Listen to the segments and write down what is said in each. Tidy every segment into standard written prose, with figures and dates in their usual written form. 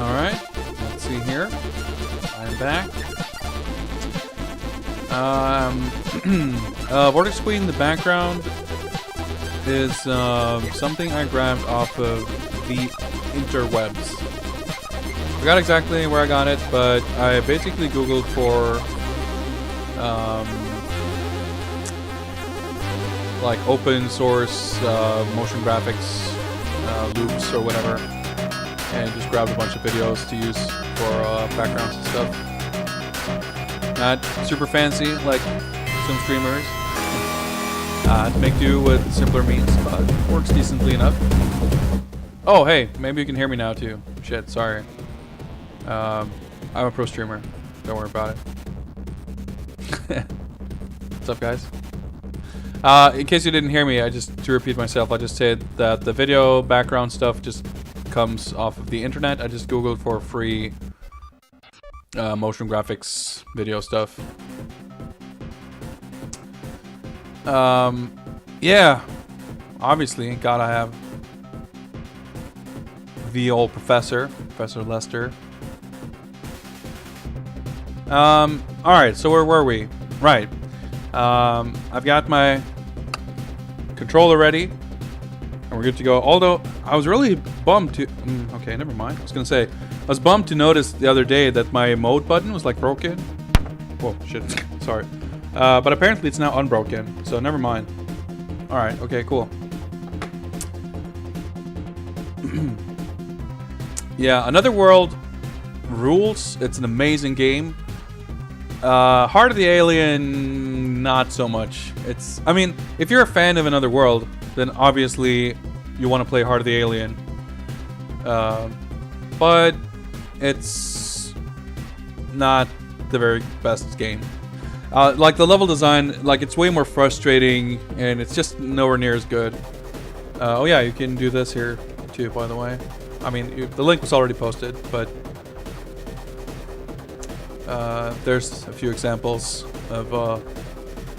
Alright, let's see here. I'm back. Vortex Queen in the background is something I grabbed off of the interwebs. I forgot exactly where I got it, but I basically Googled for like open source motion graphics loops or whatever, and just grabbed a bunch of videos to use for backgrounds and stuff. Not super fancy like some streamers. To make do with simpler means, but works decently enough. Oh, hey, maybe you can hear me now too. Shit, sorry. I'm a pro streamer. Don't worry about it. What's up, guys? In case you didn't hear me, to repeat myself, I just said that the video background stuff just comes off of the internet. I just Googled for free motion graphics video stuff. Yeah, obviously, gotta have the old Professor Lester. Alright, so where were we? Right. I've got my controller ready, and we're good to go. Although, I was really bummed to... okay, never mind. I was gonna say, I was bummed to notice the other day that my mode button was, like, broken. Whoa, shit. Sorry. But apparently it's now unbroken, so never mind. Alright, okay, cool. Yeah, Another World rules. It's an amazing game. Heart of the Alien, not so much. I mean, if you're a fan of Another World, then obviously you want to play Heart of the Alien. But it's not the very best game. Like the level design, like it's way more frustrating, and it's just nowhere near as good. Oh yeah, you can do this here too, by the way. I mean, the link was already posted, but there's a few examples of...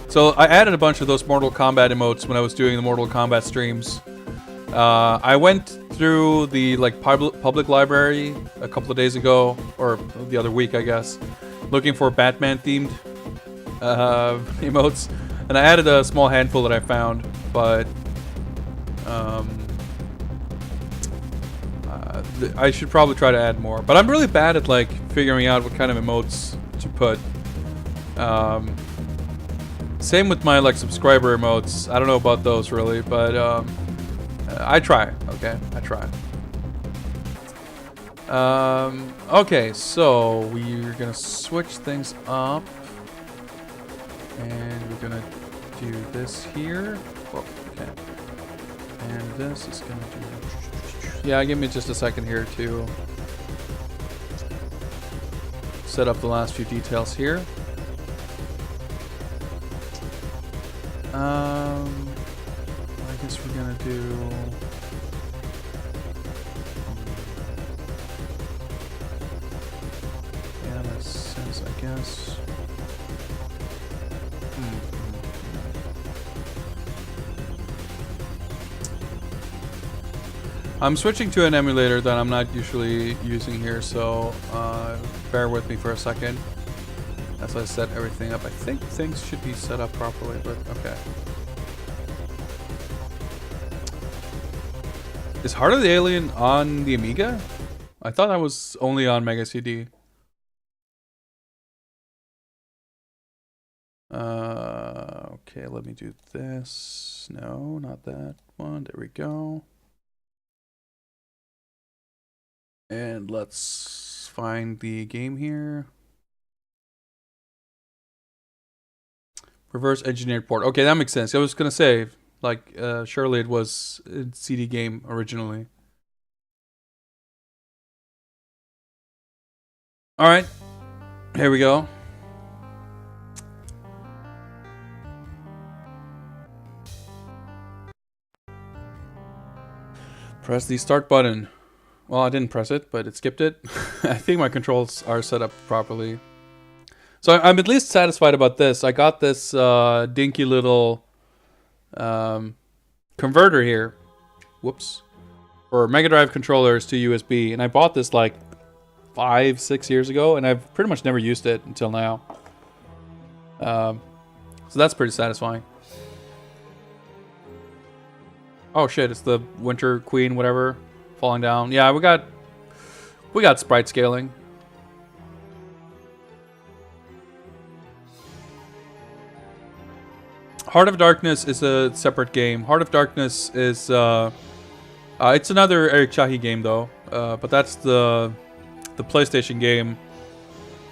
So I added a bunch of those Mortal Kombat emotes when I was doing the Mortal Kombat streams. I went through the public library a couple of days ago, or the other week, I guess, looking for Batman-themed emotes, and I added a small handful that I found, but I should probably try to add more. But I'm really bad at like figuring out what kind of emotes to put. Same with my like subscriber emotes. I don't know about those really, but I try. Okay, I try. Okay, so we're gonna switch things up, and we're gonna do this here. Whoa, okay. And this is gonna do... Yeah, give me just a second here to set up the last few details here. I guess we're gonna do... yeah, that makes sense, I guess. I'm switching to an emulator that I'm not usually using here, so bear with me for a second as I set everything up. I think things should be set up properly, but okay. Is Heart of the Alien on the Amiga? I thought that was only on Mega CD. Okay, let me do this. No, not that one. There we go. And let's find the game here. Reverse engineered port. Okay, that makes sense. I was gonna say, like, surely it was a CD game originally. All right, here we go. Press the start button. Well, I didn't press it, but it skipped it. I think my controls are set up properly. So I'm at least satisfied about this. I got this dinky little converter here. Whoops. For Mega Drive controllers to USB. And I bought this like 5-6 years ago, and I've pretty much never used it until now. So that's pretty satisfying. Oh shit, it's the Winter Queen, whatever, falling down. Yeah, we got sprite scaling. Heart of Darkness is a separate game. Heart of Darkness is it's another Eric Chahi game though, but that's the PlayStation game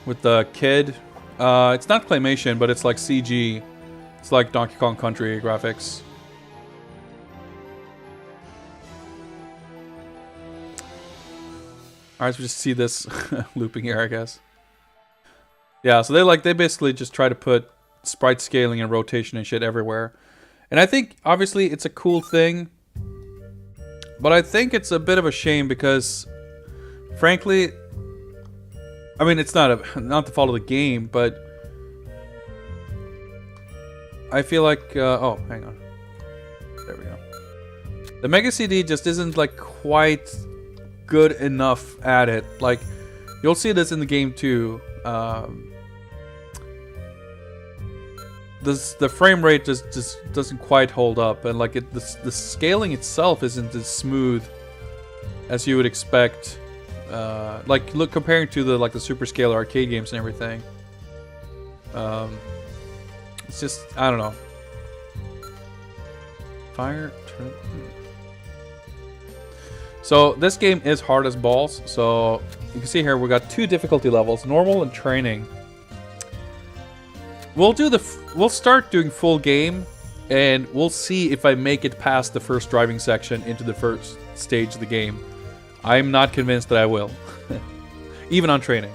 with the kid. It's not claymation, but it's like CG. It's like Donkey Kong Country graphics. Alright, so we just see this looping here, I guess. Yeah, so they basically just try to put sprite scaling and rotation and shit everywhere. And I think, obviously, it's a cool thing. But I think it's a bit of a shame because, frankly, I mean, it's not the fault of the game, but I feel like, oh, hang on. There we go. The Mega CD just isn't, like, quite good enough at it. Like, you'll see this in the game too. The frame rate just doesn't quite hold up, and like the scaling itself isn't as smooth as you would expect. Like, look, comparing to the super scale arcade games and everything. It's just, I don't know. Fire. So this game is hard as balls. So you can see here we got 2 difficulty levels: normal and training. We'll start doing full game, and we'll see if I make it past the first driving section into the first stage of the game. I'm not convinced that I will, even on training.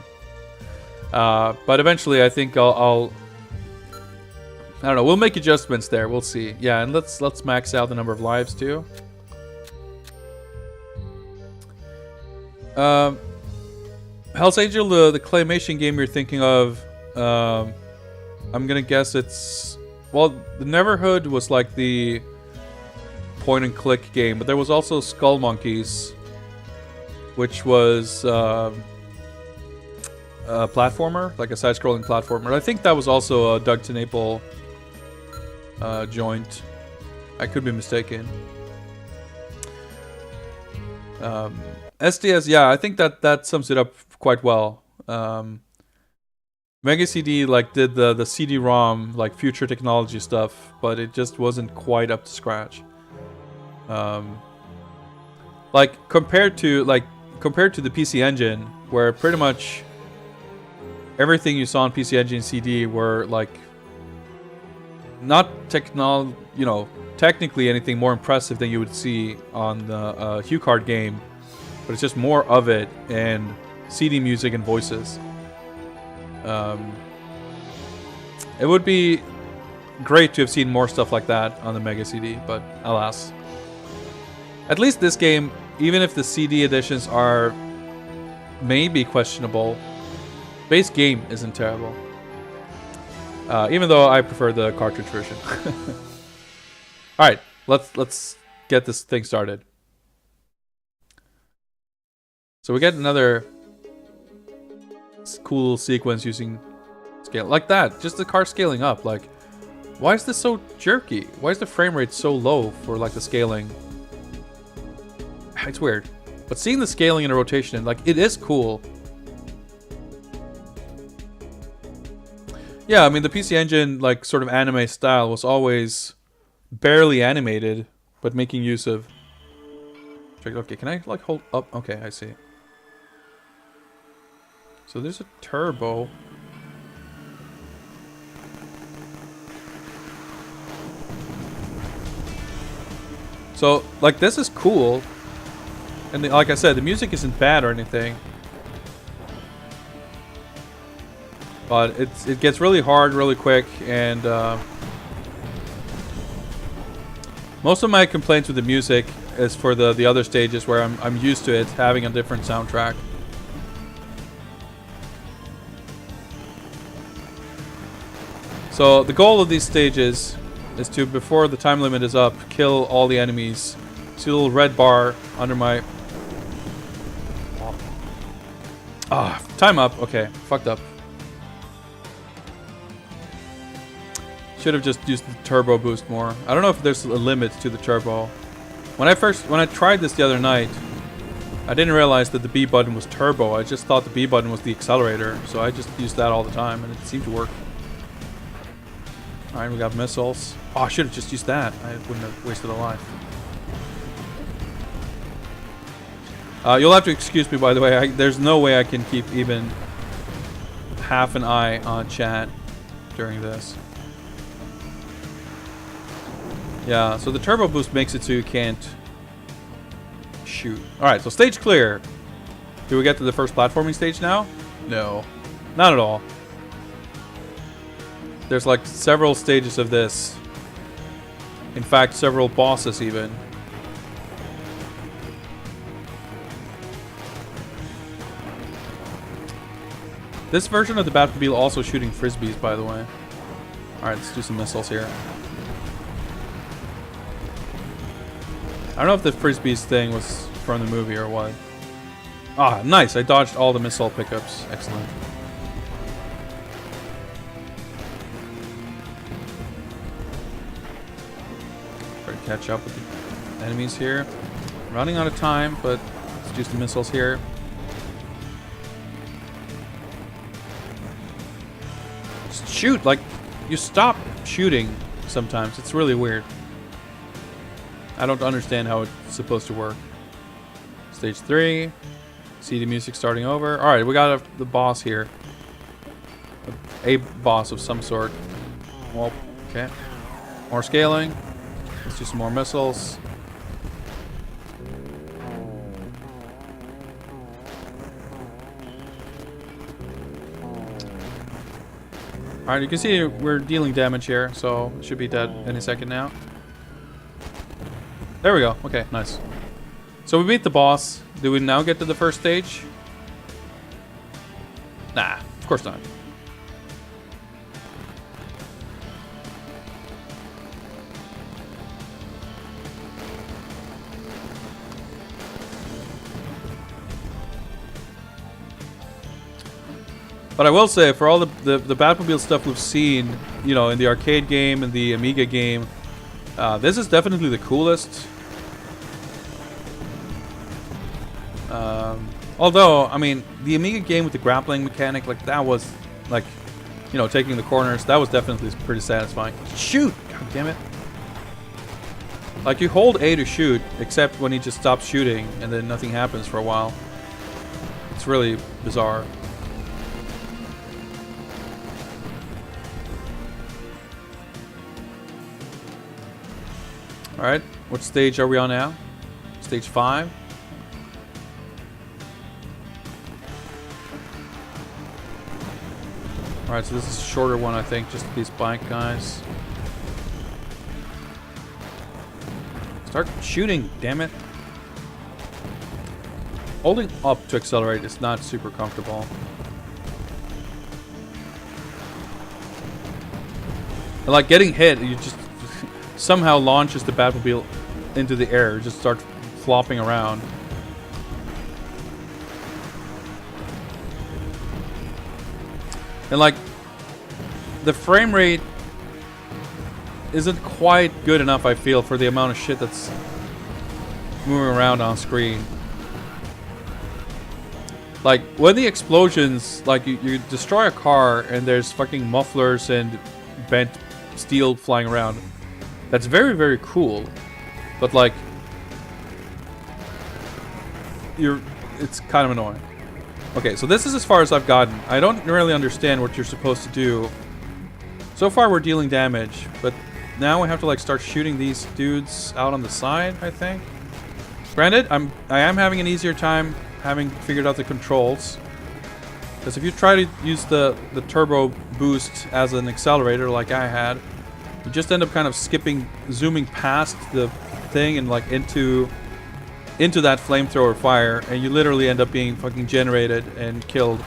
But eventually, I think I don't know. We'll make adjustments there. We'll see. Yeah, and let's max out the number of lives too. Hell's Angel, the claymation game you're thinking of, I'm gonna guess it's... Well, the Neverhood was like the point-and-click game, but there was also Skull Monkeys, which was a platformer, like a side-scrolling platformer. I think that was also a Doug TenNapel joint. I could be mistaken. SDS, yeah, I think that sums it up quite well. Mega CD did the CD-ROM future technology stuff, but it just wasn't quite up to scratch. Compared to the PC Engine, where pretty much everything you saw on PC Engine CD were not technically anything more impressive than you would see on the HuCard game. But it's just more of it, and CD music and voices. It would be great to have seen more stuff like that on the Mega CD, but alas. At least this game, even if the CD editions are maybe questionable, base game isn't terrible. Even though I prefer the cartridge version. Alright, let's get this thing started. So we get another cool sequence using scale like that. Just the car scaling up. Like, why is this so jerky? Why is the frame rate so low for like the scaling? It's weird. But seeing the scaling and the rotation, like, it is cool. Yeah, I mean, the PC Engine, like, sort of anime style was always barely animated, but making use of... Okay, can I, like, hold up? Okay, I see. So there's a turbo. So, like, this is cool. And like I said, the music isn't bad or anything. But it gets really hard really quick, and most of my complaints with the music is for the other stages where I'm used to it having a different soundtrack. So the goal of these stages is to, before the time limit is up, kill all the enemies. See the little red bar under my... Ah, time up. Okay, fucked up. Should have just used the turbo boost more. I don't know if there's a limit to the turbo. When I tried this the other night, I didn't realize that the B button was turbo. I just thought the B button was the accelerator, so I just used that all the time, and it seemed to work. All right, we got missiles. Oh, I should have just used that. I wouldn't have wasted a life. You'll have to excuse me, by the way. There's no way I can keep even half an eye on chat during this. Yeah, so the turbo boost makes it so you can't shoot. Alright, so stage clear. Do we get to the first platforming stage now? No. Not at all. There's like several stages of this. In fact, several bosses even. This version of the Batmobile also shooting frisbees, by the way. Alright, let's do some missiles here. I don't know if the frisbees thing was from the movie or what. Ah, nice. I dodged all the missile pickups. Excellent. Try to catch up with the enemies here. Running out of time, but let's use the missiles here. Just shoot! Like, you stop shooting sometimes. It's really weird. I don't understand how it's supposed to work. Stage 3. See the music starting over. Alright, we got the boss here. A boss of some sort. Well, okay. More scaling. Let's do some more missiles. Alright, you can see we're dealing damage here, so it should be dead any second now. There we go. Okay, nice. So we beat the boss. Do we now get to the first stage? Nah, of course not. But I will say, for all the Batmobile stuff we've seen, you know, in the arcade game and the Amiga game, this is definitely the coolest. Although, I mean, the Amiga game with the grappling mechanic, like, that was, like, you know, taking the corners, that was definitely pretty satisfying. Shoot! God damn it. Like, you hold A to shoot, except when he just stops shooting, and then nothing happens for a while. It's really bizarre. Alright, what stage are we on now? Stage 5. Alright, so this is a shorter one, I think, just these bike guys. Start shooting, damn it. Holding up to accelerate is not super comfortable. And like getting hit, you just somehow launches the Batmobile into the air, just start flopping around. And like, the frame rate isn't quite good enough, I feel, for the amount of shit that's moving around on screen. Like, when the explosions, like, you destroy a car and there's fucking mufflers and bent steel flying around. That's very, very cool. But, like, it's kind of annoying. Okay, so this is as far as I've gotten. I don't really understand what you're supposed to do. So far, we're dealing damage, but now we have to, like, start shooting these dudes out on the side, I think. Granted, I am having an easier time having figured out the controls. Because if you try to use the turbo boost as an accelerator like I had, you just end up kind of zooming past the thing and like into that flamethrower fire, and you literally end up being fucking generated and killed.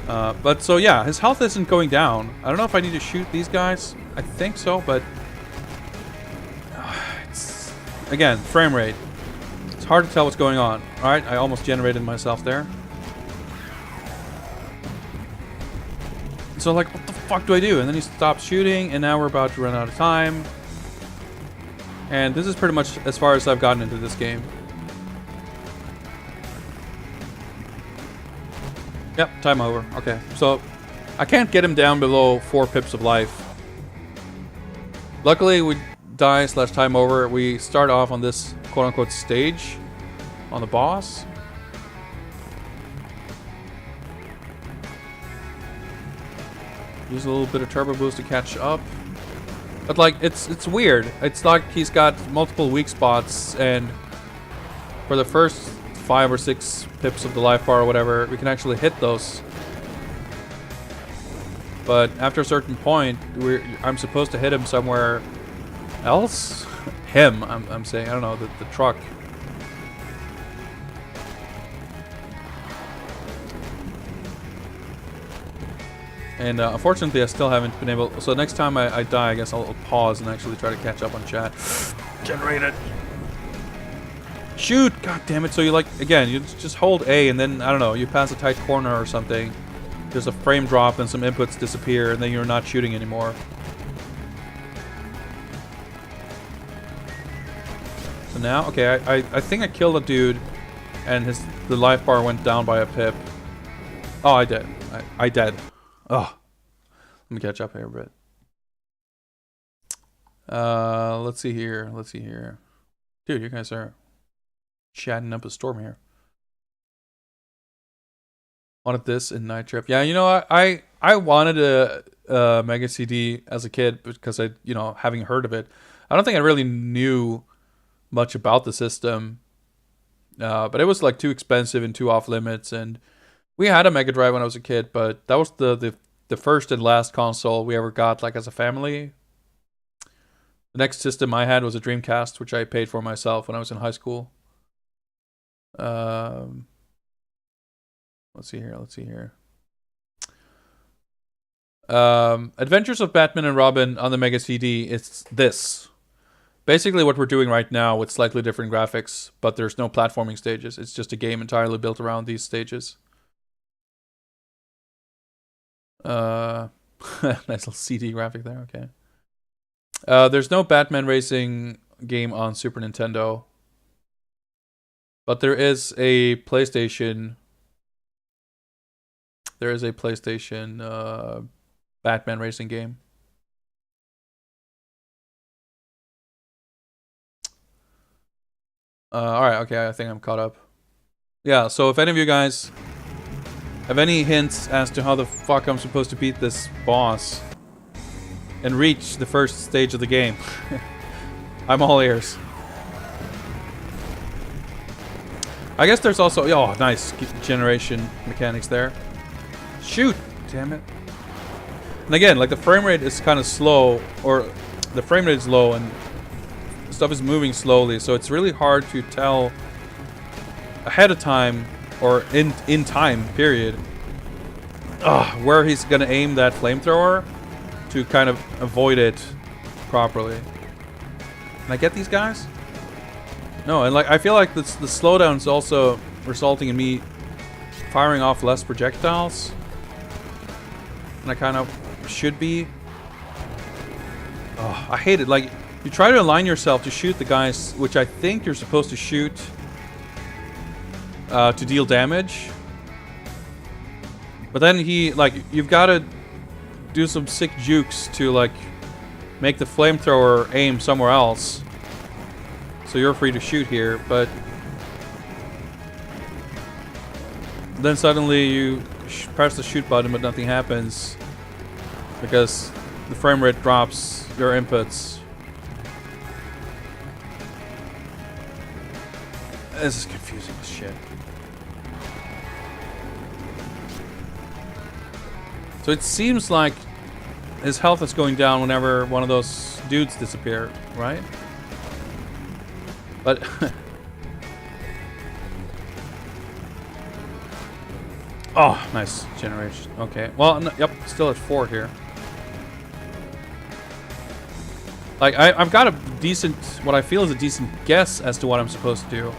But so yeah, his health isn't going down. I don't know if I need to shoot these guys. I think so, but it's, again, frame rate. It's hard to tell what's going on. Alright, I almost generated myself there. So like, what the fuck do I do? And then he stops shooting, and now we're about to run out of time. And this is pretty much as far as I've gotten into this game. Yep, time over. Okay, so I can't get him down below 4 pips of life. Luckily, we die / time over. We start off on this quote-unquote stage on the boss. Use a little bit of turbo boost to catch up. But like, it's weird. It's like he's got multiple weak spots, and for the first 5 or 6 pips of the life bar or whatever, we can actually hit those. But after a certain point, I'm supposed to hit him somewhere else? Him, I'm saying. I don't know, the truck. And unfortunately, I still haven't been able... So next time I die, I guess I'll pause and actually try to catch up on chat. Generate it. Shoot! God damn it. So you like... Again, you just hold A and then, I don't know, you pass a tight corner or something. There's a frame drop and some inputs disappear and then you're not shooting anymore. So now... Okay, I think I killed a dude and the life bar went down by a pip. Oh, I did. I did. Oh, let me catch up here a bit. Let's see here. Dude, you guys are chatting up a storm here. Wanted this in Night Trip. Yeah, you know, I wanted a Mega CD as a kid because having heard of it. I don't think I really knew much about the system. But it was like too expensive and too off limits, and we had a Mega Drive when I was a kid, but that was the first and last console we ever got, like, as a family. The next system I had was a Dreamcast, which I paid for myself when I was in high school. Let's see here. Adventures of Batman and Robin on the Mega CD. It's this. Basically what we're doing right now with slightly different graphics, but there's no platforming stages. It's just a game entirely built around these stages. Nice little CD graphic there, okay. There's no Batman racing game on Super Nintendo. But there is a PlayStation. Batman racing game. Alright, okay, I think I'm caught up. Yeah, so if any of you guys have any hints as to how the fuck I'm supposed to beat this boss and reach the first stage of the game, I'm all ears. I guess there's also... Oh, nice generation mechanics there. Shoot! Damn it. And again, like, the frame rate is kind of slow, or the frame rate is low and stuff is moving slowly, so it's really hard to tell ahead of time, or in time, period, where he's gonna aim that flamethrower to kind of avoid it properly. Can I get these guys? No, and like, I feel like the slowdown is also resulting in me firing off less projectiles. than I kind of should be. Oh, I hate it. Like, you try to align yourself to shoot the guys, which I think you're supposed to shoot to deal damage. But then you've got to do some sick jukes to, like, make the flamethrower aim somewhere else. So you're free to shoot here, but then suddenly you press the shoot button, but nothing happens because the frame rate drops your inputs. This is confusing as shit. So it seems like his health is going down whenever one of those dudes disappear, right? But oh, nice generation. Okay. Well, no, yep, still at 4 here. Like, I've got a decent, what I feel is a decent guess as to what I'm supposed to do.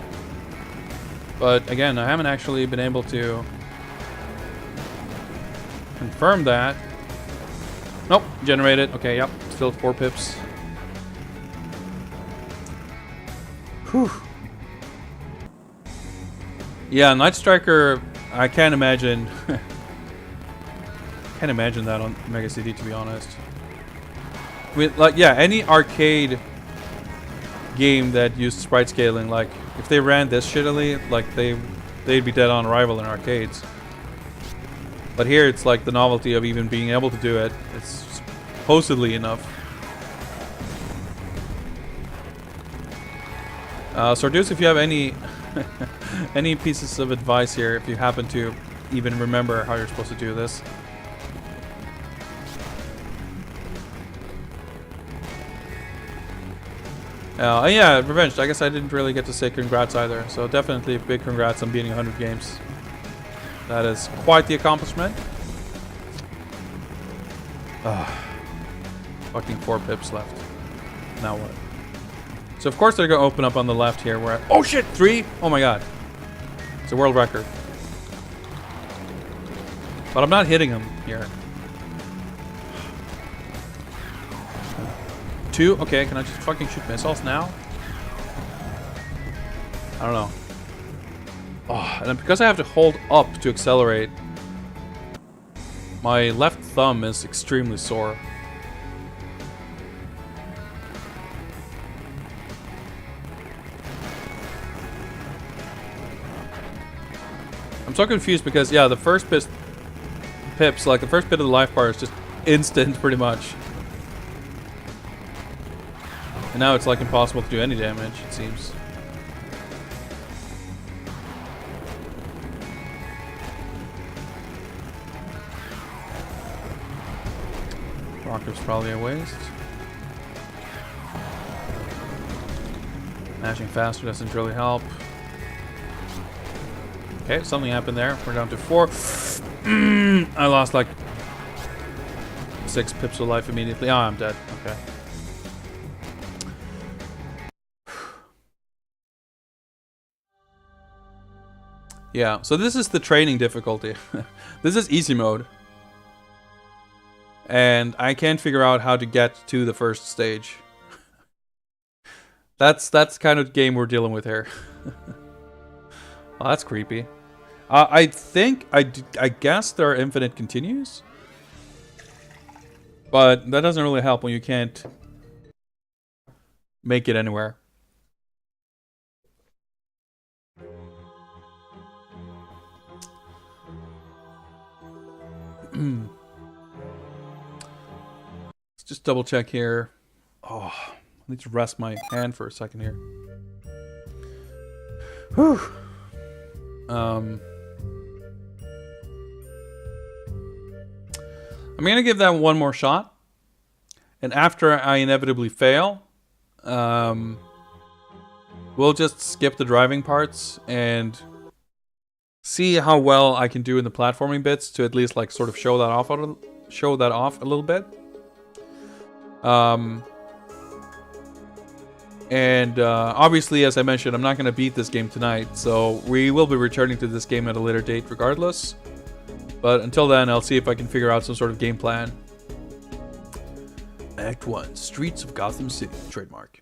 But again, I haven't actually been able to confirm that. Nope, generated. Okay, yep, still 4 pips. Whew. Yeah, Night Striker, I can't imagine. Can't imagine that on Mega CD, to be honest. With, like, yeah, any arcade game that used sprite scaling, like, if they ran this shittily, like, they'd be dead on arrival in arcades. But here, it's like the novelty of even being able to do it. It's supposedly enough. Sordeus, if you have any any pieces of advice here, if you happen to even remember how you're supposed to do this. Yeah, Revenge. I guess I didn't really get to say congrats either. So definitely big congrats on beating 100 games. That is quite the accomplishment. Fucking 4 pips left. Now what? So of course they're gonna open up on the left here. Where oh shit, 3! Oh my god, it's a world record. But I'm not hitting him here. 2. Okay, can I just fucking shoot missiles now? I don't know. Oh, and because I have to hold up to accelerate, my left thumb is extremely sore. I'm so confused because, yeah, the first pips, like the first bit of the life bar is just instant, pretty much. And now it's like impossible to do any damage, it seems. Rocker's probably a waste. Mashing faster doesn't really help. Okay, something happened there. We're down to 4. I lost like 6 pips of life immediately. Oh, I'm dead. Okay. Yeah, so this is the training difficulty. This is easy mode. And I can't figure out how to get to the first stage. That's kind of the game we're dealing with here. Oh, that's creepy. I think, I guess there are infinite continues. But that doesn't really help when you can't make it anywhere. Let's just double check here. Oh, I need to rest my hand for a second here. Whew. I'm gonna give that one more shot, and after I inevitably fail, we'll just skip the driving parts and see how well I can do in the platforming bits to at least like sort of show that off a little bit. Obviously, as I mentioned, I'm not going to beat this game tonight, so we will be returning to this game at a later date regardless. But until then, I'll see if I can figure out some sort of game plan. Act 1, Streets of Gotham City, trademark.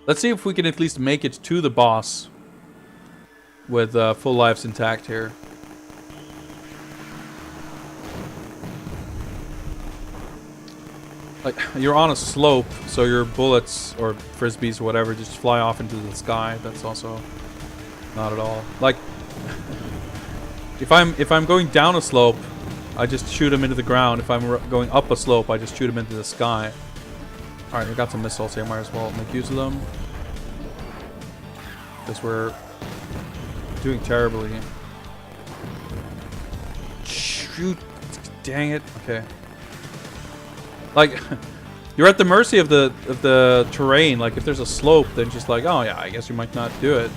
Let's see if we can at least make it to the boss with full lives intact here. Like, you're on a slope, so your bullets or frisbees or whatever just fly off into the sky. That's also not at all. Like, if I'm going down a slope, I just shoot them into the ground. If I'm going up a slope, I just shoot them into the sky. All right, I got some missiles here. Might as well make use of them, because we're doing terribly. Shoot! Dang it! Okay. Like, you're at the mercy of the terrain. Like, if there's a slope, then just like, oh yeah, I guess you might not do it.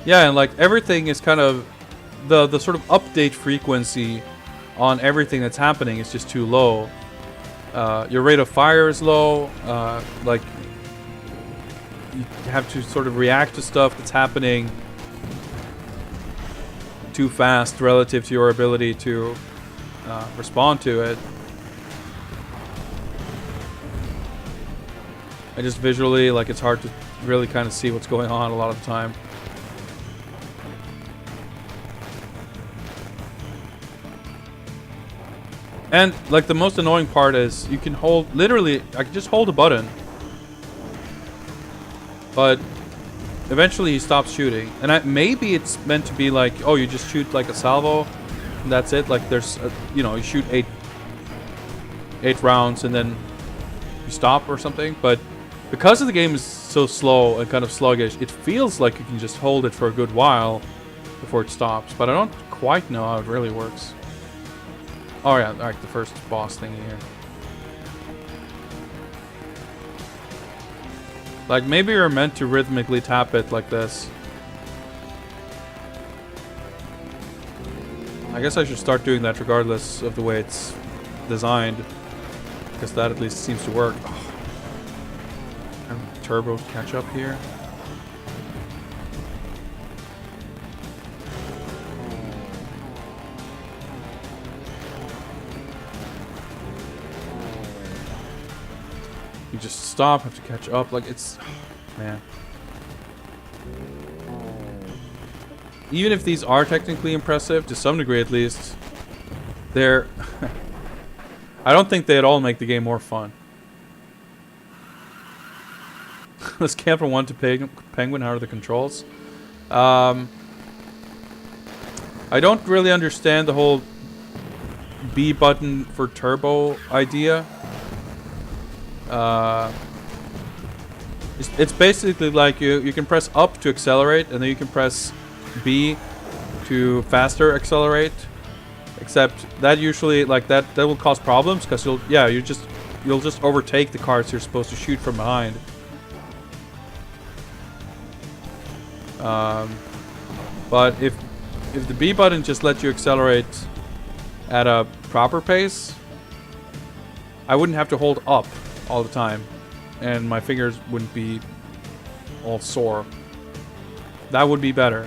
Yeah, and like everything is kind of the sort of update frequency on everything that's happening is just too low. Your rate of fire is low. Like, you have to sort of react to stuff that's happening too fast relative to your ability to respond to it. I just visually, like, it's hard to really kind of see what's going on a lot of the time. And like the most annoying part is you can hold, literally, I can just hold a button, but eventually he stops shooting. And maybe it's meant to be like, oh, you just shoot like a salvo, and that's it. Like there's, you know, you shoot eight rounds and then you stop or something. But because the game is so slow and kind of sluggish, it feels like you can just hold it for a good while before it stops. But I don't quite know how it really works. Oh yeah, alright, the first boss thing here. Like, maybe you're meant to rhythmically tap it like this. I guess I should start doing that regardless of the way it's designed, because that at least seems to work. Oh. Turbo catch up here. You just stop, have to catch up. Like, it's... Oh, man. Even if these are technically impressive, to some degree at least, they're... I don't think they at all make the game more fun. Let's camp from 1 to Penguin. How are the controls? I don't really understand the whole B button for turbo idea. It's basically like you can press up to accelerate, and then you can press B to faster accelerate. Except that usually, like, that will cause problems, because you'll just overtake the cars you're supposed to shoot from behind. But if the B button just lets you accelerate at a proper pace, I wouldn't have to hold up all the time, and my fingers wouldn't be all sore. That would be better.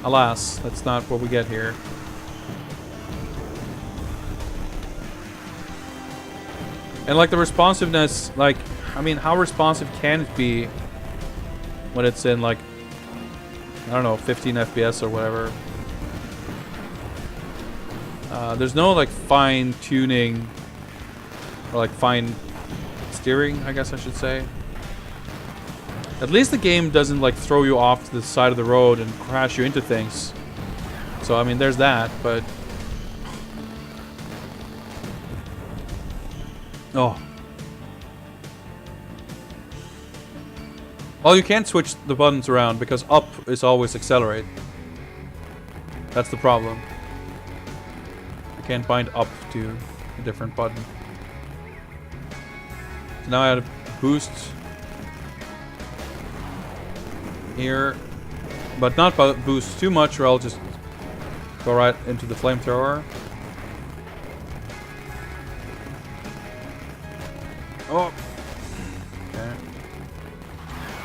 Alas, that's not what we get here. And like the responsiveness, like, I mean, how responsive can it be when it's in, like, I don't know, 15 FPS or whatever? There's no, like, fine tuning or, like, fine steering, I guess I should say. At least the game doesn't, like, throw you off to the side of the road and crash you into things. So, I mean, there's that, but... Oh. Well, you can't switch the buttons around, because up is always accelerate. That's the problem. I can't bind up to a different button. So now I had a boost here, but not boost too much, or I'll just go right into the flamethrower. Oh. Okay.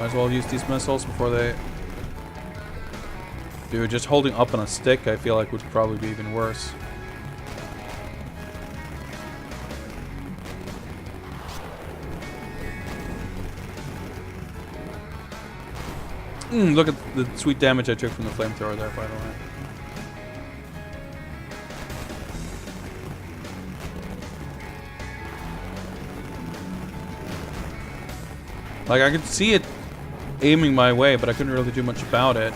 Might as well use these missiles before they... Dude, just holding up on a stick, I feel like would probably be even worse. Look at the sweet damage I took from the flamethrower there, by the way. Like, I could see it aiming my way, but I couldn't really do much about it.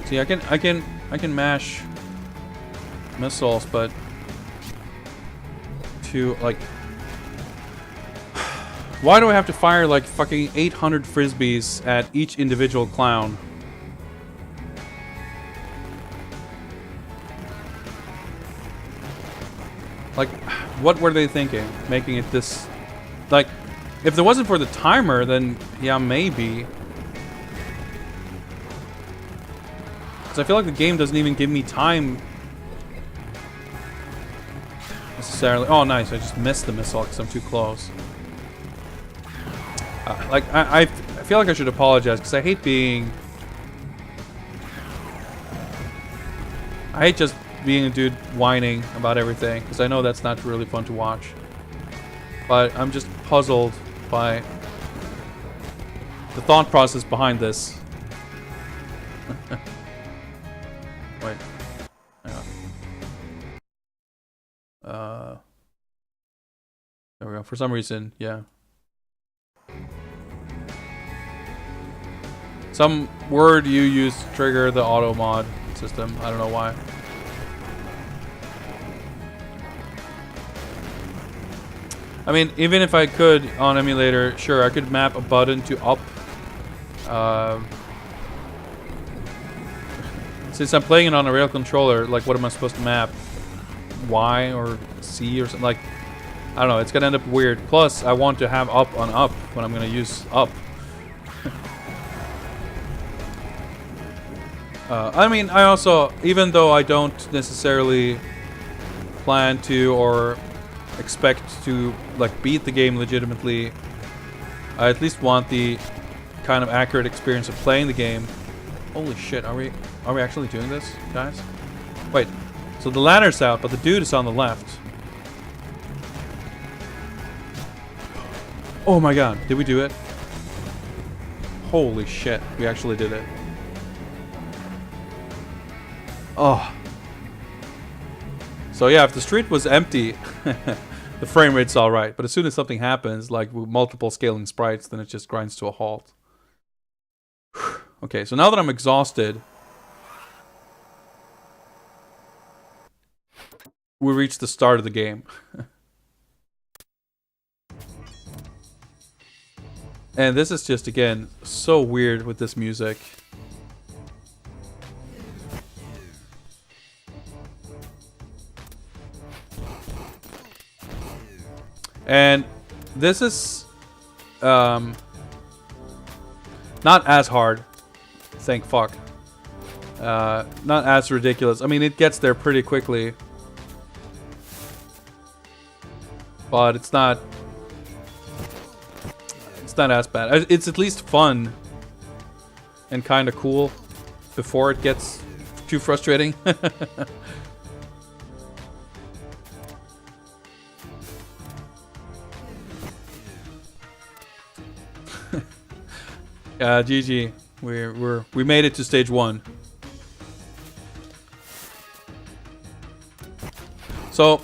See, I can mash missiles, but to like, why do I have to fire like fucking 800 frisbees at each individual clown? Like, what were they thinking? Making it this... Like, if it wasn't for the timer, then yeah, maybe. Because I feel like the game doesn't even give me time necessarily. Oh, nice. I just missed the missile because I'm too close. Like, I feel like I should apologize because I hate being... I hate just being a dude whining about everything, because I know that's not really fun to watch. But I'm just puzzled by the thought process behind this. Wait. Hang on. There we go. For some reason, yeah. Some word you use to trigger the auto mod system. I don't know why. I mean, even if I could on emulator, sure, I could map a button to up. Since I'm playing it on a rail controller, like, what am I supposed to map? Y or C or something? Like, I don't know. It's gonna end up weird. Plus, I want to have up on up when I'm gonna use up. I mean, I also, even though I don't necessarily plan to or expect to like beat the game legitimately, I at least want the kind of accurate experience of playing the game. Holy shit, are we actually doing this, guys? Wait, so the ladder's out, but the dude is on the left. Oh my god, did we do it? Holy shit, we actually did it. Oh. So yeah, if the street was empty, the frame rate's alright. But as soon as something happens, like with multiple scaling sprites, then it just grinds to a halt. Okay, so now that I'm exhausted, we reached the start of the game. And this is just, again, so weird with this music. And this is not as hard, thank fuck. Not as ridiculous. I mean, it gets there pretty quickly, but it's not as bad. It's at least fun and kind of cool before it gets too frustrating. GG. We made it to stage 1. So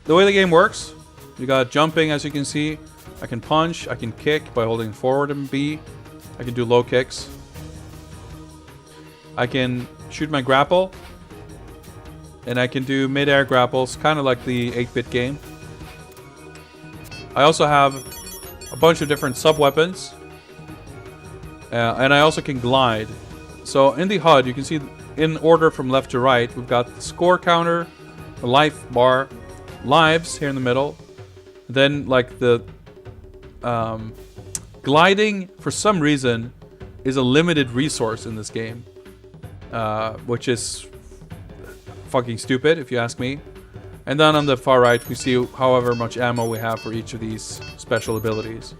the way the game works, you got jumping, as you can see. I can punch, I can kick by holding forward and B. I can do low kicks. I can shoot my grapple, and I can do mid-air grapples, kind of like the 8-bit game. I also have a bunch of different sub-weapons. And I also can glide. So in the HUD, you can see in order from left to right, we've got the score counter, the life bar, lives here in the middle. Then, like, the gliding, for some reason, is a limited resource in this game. Which is fucking stupid, if you ask me. And then on the far right, we see however much ammo we have for each of these special abilities.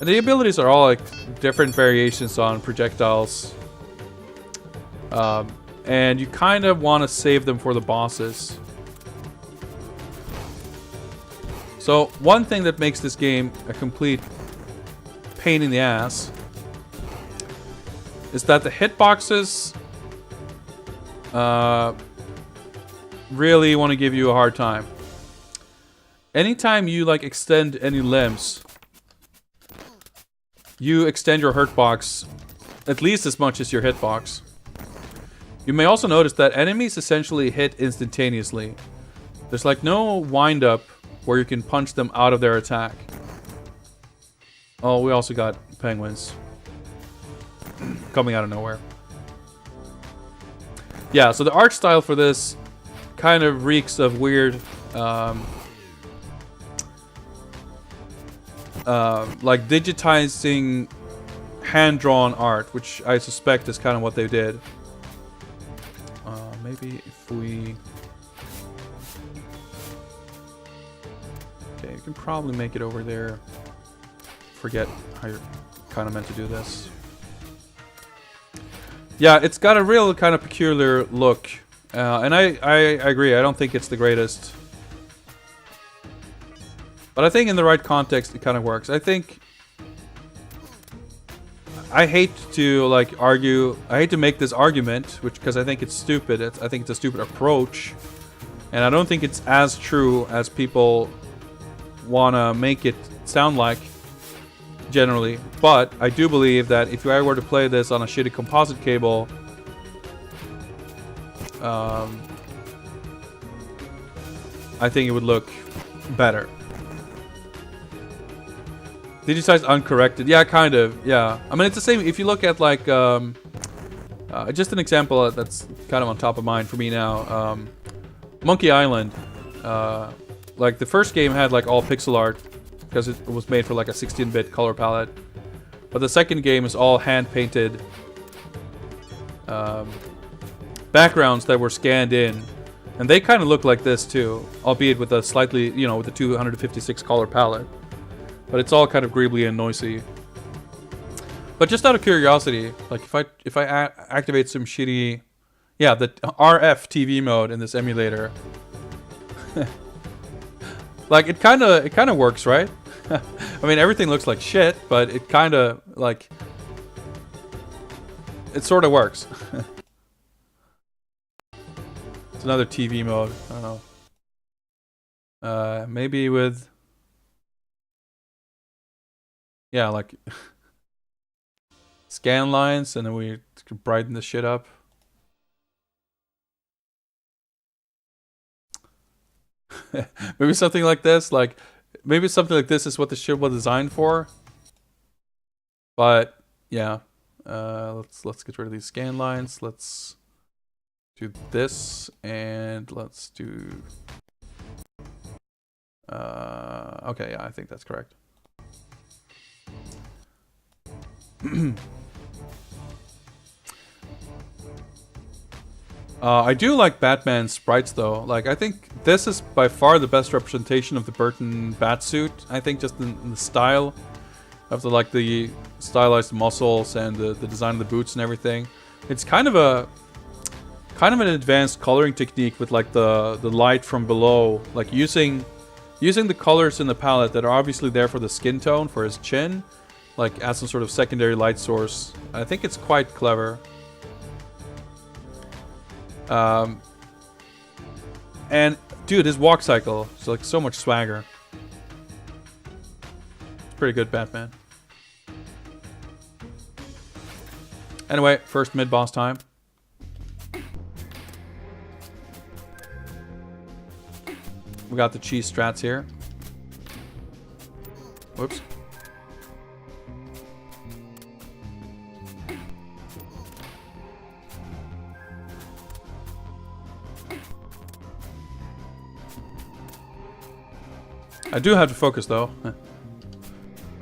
And the abilities are all like different variations on projectiles. And you kind of want to save them for the bosses. So one thing that makes this game a complete pain in the ass is that the hitboxes really want to give you a hard time. Anytime you like extend any limbs, you extend your hurt box at least as much as your hitbox. You may also notice that enemies essentially hit instantaneously. There's like no wind up where you can punch them out of their attack. Oh, we also got penguins coming out of nowhere. Yeah, so the art style for this kind of reeks of weird, like digitizing hand-drawn art, which I suspect is kind of what they did. Maybe if we... Okay, you can probably make it over there. Forget how you're kind of meant to do this. Yeah, it's got a real kind of peculiar look. And I agree, I don't think it's the greatest. But I think in the right context, it kind of works. I think... I hate to like argue. I hate to make this argument, because I think it's stupid. I think it's a stupid approach, and I don't think it's as true as people wanna make it sound like. Generally, but I do believe that if I were to play this on a shitty composite cable, I think it would look better. Digitized uncorrected. Yeah, kind of. Yeah. I mean, it's the same. If you look at, like, just an example that's kind of on top of mind for me now. Monkey Island. Like, the first game had, like, all pixel art because it was made for, like, a 16-bit color palette. But the second game is all hand-painted backgrounds that were scanned in. And they kind of look like this, too. Albeit with a slightly, you know, with the 256 color palette. But it's all kind of greebly and noisy. But just out of curiosity, like if I activate some shitty, yeah, the RF TV mode in this emulator, like it kind of works, right? I mean, everything looks like shit, but it kind of like it sort of works. It's another TV mode. I don't know. Maybe with. Yeah, like scan lines, and then we brighten the shit up. Maybe something like this, maybe something like this is what the shit was designed for. But yeah, let's get rid of these scan lines. Let's do this, and let's do. Okay, yeah, I think that's correct. I do like Batman's sprites though. Like, I think this is by far the best representation of the Burton Batsuit. I think just in the style of the stylized muscles and the design of the boots and everything. It's kind of an advanced coloring technique with like the light from below, like using the colors in the palette that are obviously there for the skin tone for his chin. Like, as some sort of secondary light source. I think it's quite clever. And, dude, his walk cycle is like so much swagger. It's pretty good, Batman. Anyway, first mid-boss time. We got the cheese strats here. Whoops. I do have to focus though.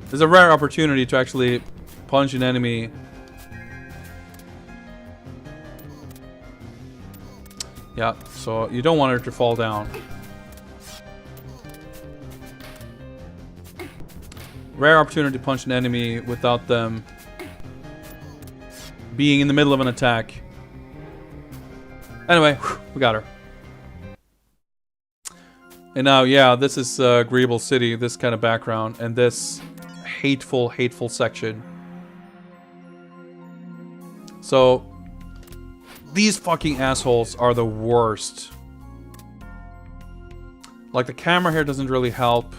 There's a rare opportunity to actually punch an enemy. Yeah, so you don't want her to fall down. Rare opportunity to punch an enemy without them being in the middle of an attack. Anyway, we got her. And now, yeah, this is Agreeable City, this kind of background, and this hateful, hateful section. So, these fucking assholes are the worst. Like, the camera here doesn't really help.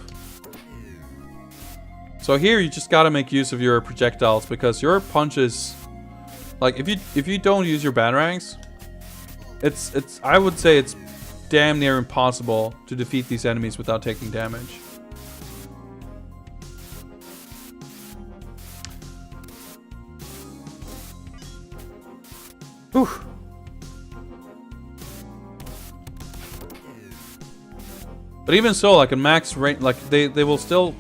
So here, you just gotta make use of your projectiles, because your punches... Like, if you don't use your batarangs, I would say it's damn near impossible to defeat these enemies without taking damage. Whew. But even so, like in max range, like they will still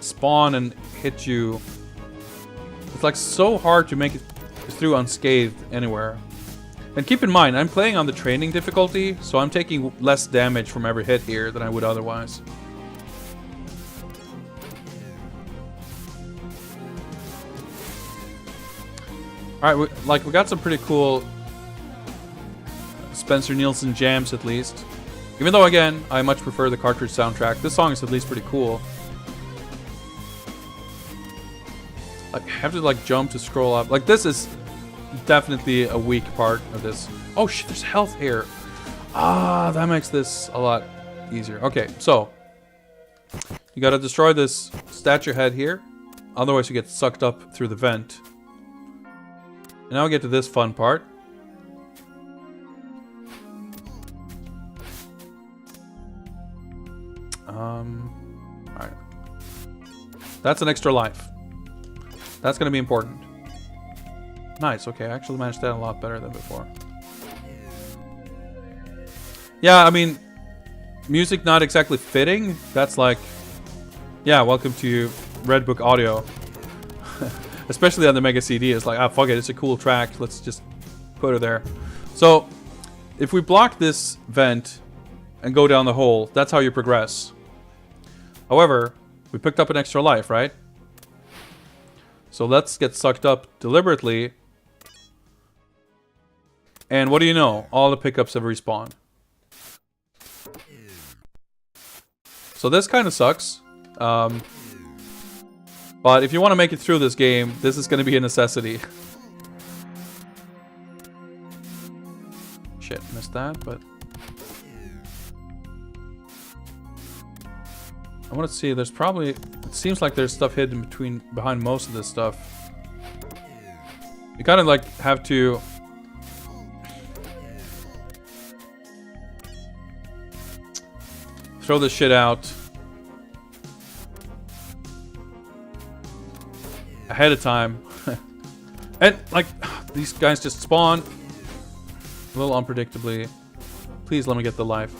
spawn and hit you. It's like so hard to make it through unscathed anywhere. And keep in mind, I'm playing on the training difficulty, so I'm taking less damage from every hit here than I would otherwise. Alright, we got some pretty cool Spencer Nielsen jams at least. Even though, again, I much prefer the cartridge soundtrack. This song is at least pretty cool. Like, I have to like jump to scroll up. Like, this is definitely a weak part of this. Oh shit, there's health here. Ah, that makes this a lot easier. Okay, so you gotta destroy this statue head here, otherwise you get sucked up through the vent. And now we get to this fun part. Alright. That's an extra life. That's gonna be important. Nice, okay, I actually managed that a lot better than before. Yeah, I mean, music not exactly fitting. That's like, yeah, welcome to Red Book Audio. Especially on the Mega CD, it's like, ah, fuck it, it's a cool track, let's just put it there. So, if we block this vent and go down the hole, that's how you progress. However, we picked up an extra life, right? So let's get sucked up deliberately. And what do you know? All the pickups have respawned. So this kind of sucks. But if you want to make it through this game, this is going to be a necessity. Shit, missed that, but... I want to see, there's probably... It seems like there's stuff hidden behind most of this stuff. You kind of like have to... throw this shit out ahead of time. And like, these guys just spawn a little unpredictably. Please let me get the life.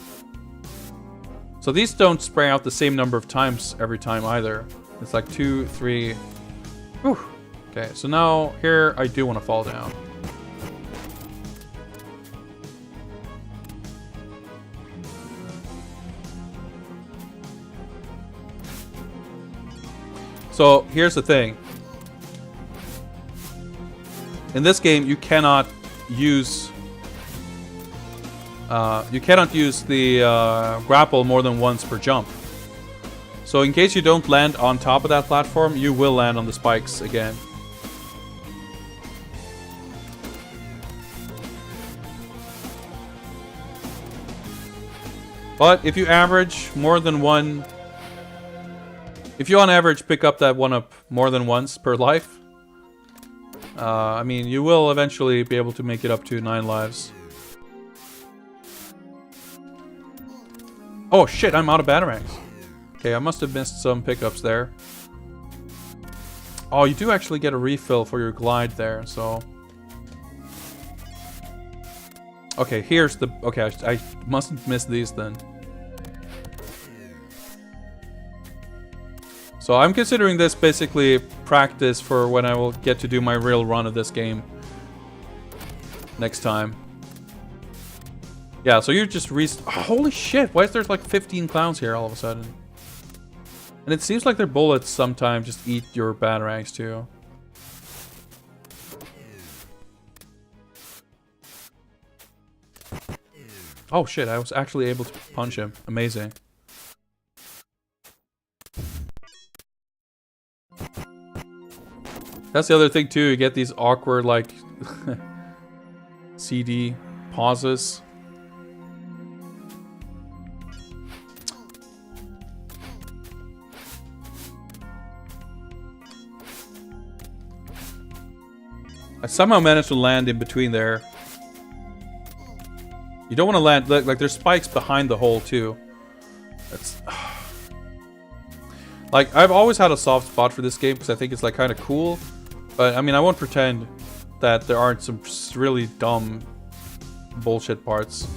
So these don't spray out the same number of times every time either. It's like 2, 3. Whew. Okay, so now here I do want to fall down. So here's the thing. In this game, you cannot use the grapple more than once per jump. So in case you don't land on top of that platform, you will land on the spikes again. But if you average more than one... If you on average pick up that one up more than once per life, I mean, you will eventually be able to make it up to 9 lives. Oh shit, I'm out of batarangs. Okay, I must have missed some pickups there. Oh, you do actually get a refill for your glide there, so... Okay, here's the... Okay, I mustn't miss these then. So I'm considering this basically practice for when I will get to do my real run of this game next time. Yeah, so you're just holy shit, why is there like 15 clowns here all of a sudden? And it seems like their bullets sometimes just eat your batarangs too. Oh shit, I was actually able to punch him. Amazing. That's the other thing too, you get these awkward like CD pauses. I somehow managed to land in between there. You don't want to land, like there's spikes behind the hole too. That's... Like, I've always had a soft spot for this game because I think it's like kind of cool. But I mean, I won't pretend that there aren't some really dumb bullshit parts.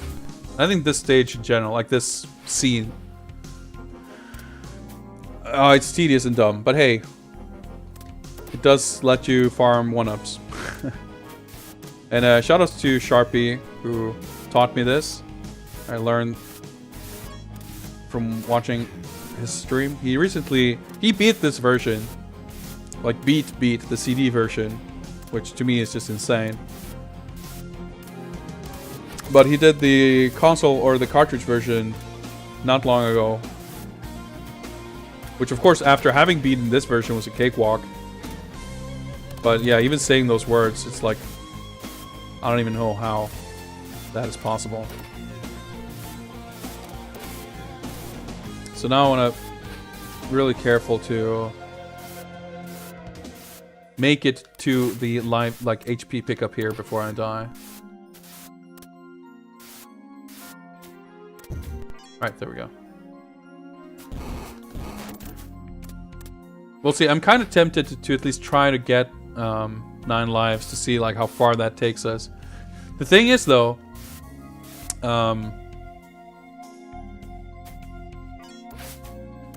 I think this stage in general, like this scene, it's tedious and dumb, but hey, it does let you farm 1-ups. And shoutouts to Sharpie, who taught me this. I learned from watching his stream. He beat this version. Like beat the CD version, which to me is just insane. But he did the console or the cartridge version not long ago. Which of course after having beaten this version was a cakewalk. But yeah, even saying those words, it's like, I don't even know how that is possible. So now I want to be really careful to make it to the live, like HP pickup here before I die. Alright, there we go. We'll see. I'm kind of tempted to at least try to get 9 lives to see like how far that takes us. The thing is though,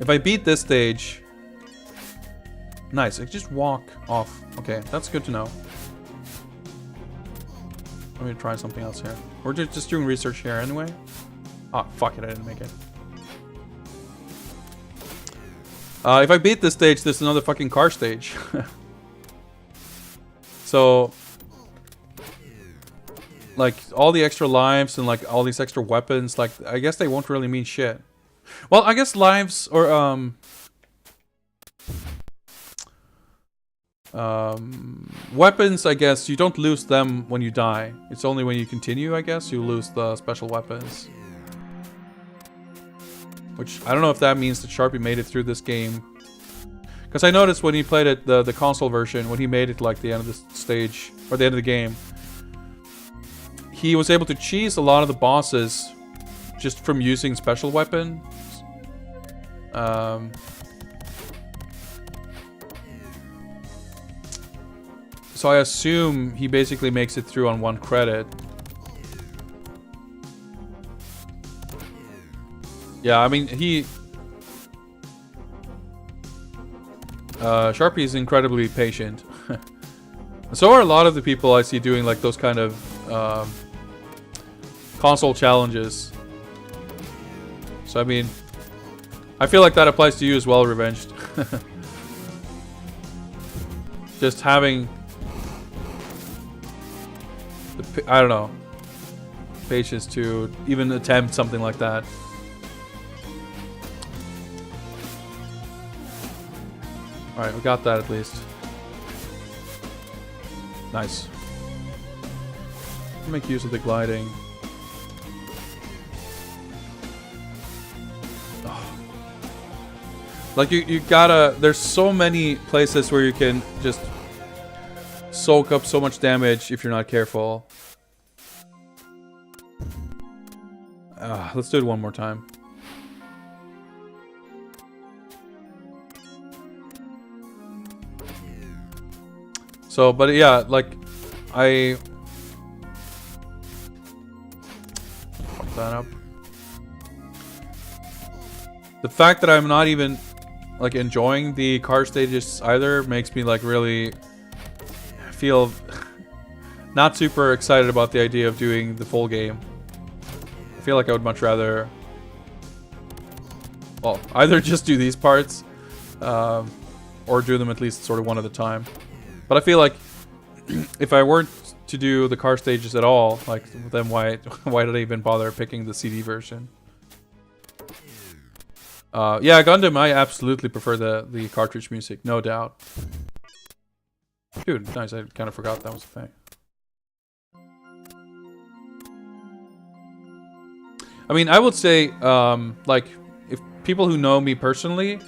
if I beat this stage, nice, I can just walk off. Okay, that's good to know. Let me try something else here. We're just doing research here anyway. Ah, fuck it, I didn't make it. If I beat this stage, there's another fucking car stage. So, like, all the extra lives and, like, all these extra weapons, like, I guess they won't really mean shit. Well, I guess lives, or, weapons, I guess, you don't lose them when you die. It's only when you continue, I guess, you lose the special weapons. Which, I don't know if that means that Sharpie made it through this game. Because I noticed when he played it, the console version, when he made it like the end of the stage, or the end of the game, he was able to cheese a lot of the bosses just from using special weapons. So I assume he basically makes it through on 1 credit. Yeah, I mean, Sharpie is incredibly patient. So are a lot of the people I see doing like those kind of console challenges. So I mean, I feel like that applies to you as well, Revenged. Just having the, I don't know, patience to even attempt something like that. Alright, we got that at least. Nice. Make use of the gliding. Oh. Like you gotta, there's so many places where you can just soak up so much damage if you're not careful. Let's do it one more time. So, but yeah, like, I fuck that up. The fact that I'm not even like enjoying the car stages either makes me like really feel not super excited about the idea of doing the full game. I feel like I would much rather, well, either just do these parts or do them at least sort of one at a time. But I feel like if I weren't to do the car stages at all, like, then why did I even bother picking the CD version? Yeah, Gundam, I absolutely prefer the cartridge music, no doubt. Dude, nice, I kind of forgot that was a thing. I mean, I would say, like, if people who know me personally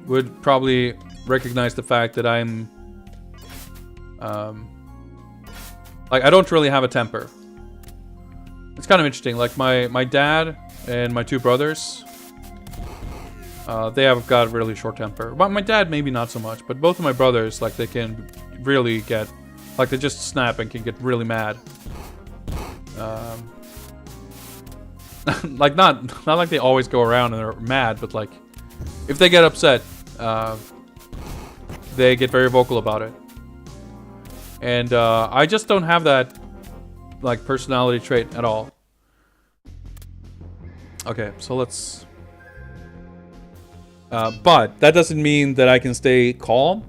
would probably recognize the fact that I'm, like, I don't really have a temper. It's kind of interesting. Like, my dad and my two brothers, they have got a really short temper. But my dad, maybe not so much. But both of my brothers, like, they can really get, like, they just snap and can get really mad. Like, not like they always go around and are mad, but, like, if they get upset, they get very vocal about it. And I just don't have that, like, personality trait at all. Okay, so let's... but that doesn't mean that I can stay calm.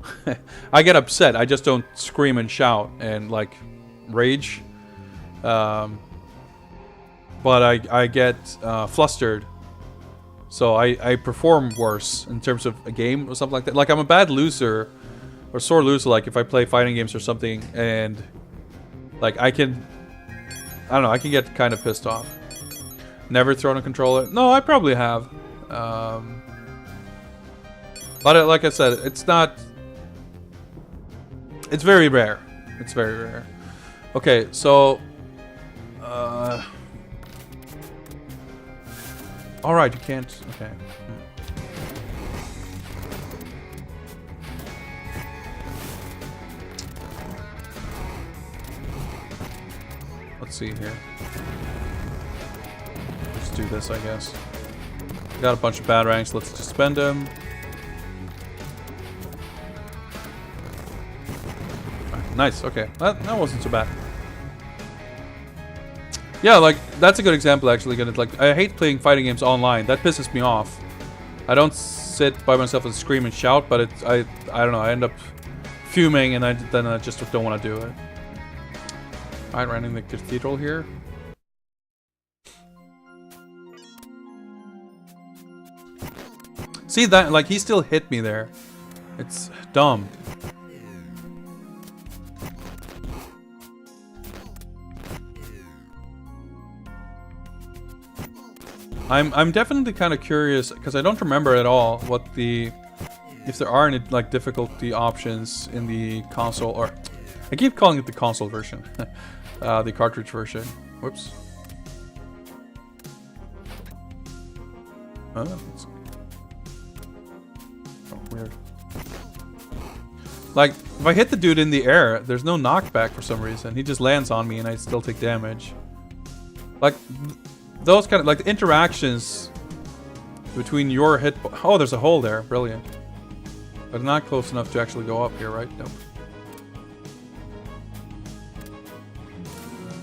I get upset. I just don't scream and shout and, like, rage. But I get flustered. So I perform worse in terms of a game or something like that. Like, I'm a bad loser or sore loser, like, if I play fighting games or something, and, like, I don't know, I can get kind of pissed off. Never thrown a controller? No, I probably have. But like I said, it's not... It's very rare. It's very rare. Okay, so... Alright, you can't... Okay. Let's see here. Let's do this, I guess. Got a bunch of bad ranks. Let's just spend them. Nice, okay. That wasn't so bad. Yeah, like, that's a good example, actually. Like, I hate playing fighting games online. That pisses me off. I don't sit by myself and scream and shout, but I don't know, I end up fuming, and then I just don't want to do it. Alright, running the cathedral here. See that? Like, he still hit me there. It's dumb. I'm definitely kind of curious, because I don't remember at all what if there are any, like, difficulty options in the console, or I keep calling it the console version, the cartridge version. Whoops. Oh, weird. Like, if I hit the dude in the air, there's no knockback for some reason. He just lands on me and I still take damage. Like, those kind of, like, the interactions between your hit... Oh, there's a hole there. Brilliant. But not close enough to actually go up here, right? Nope.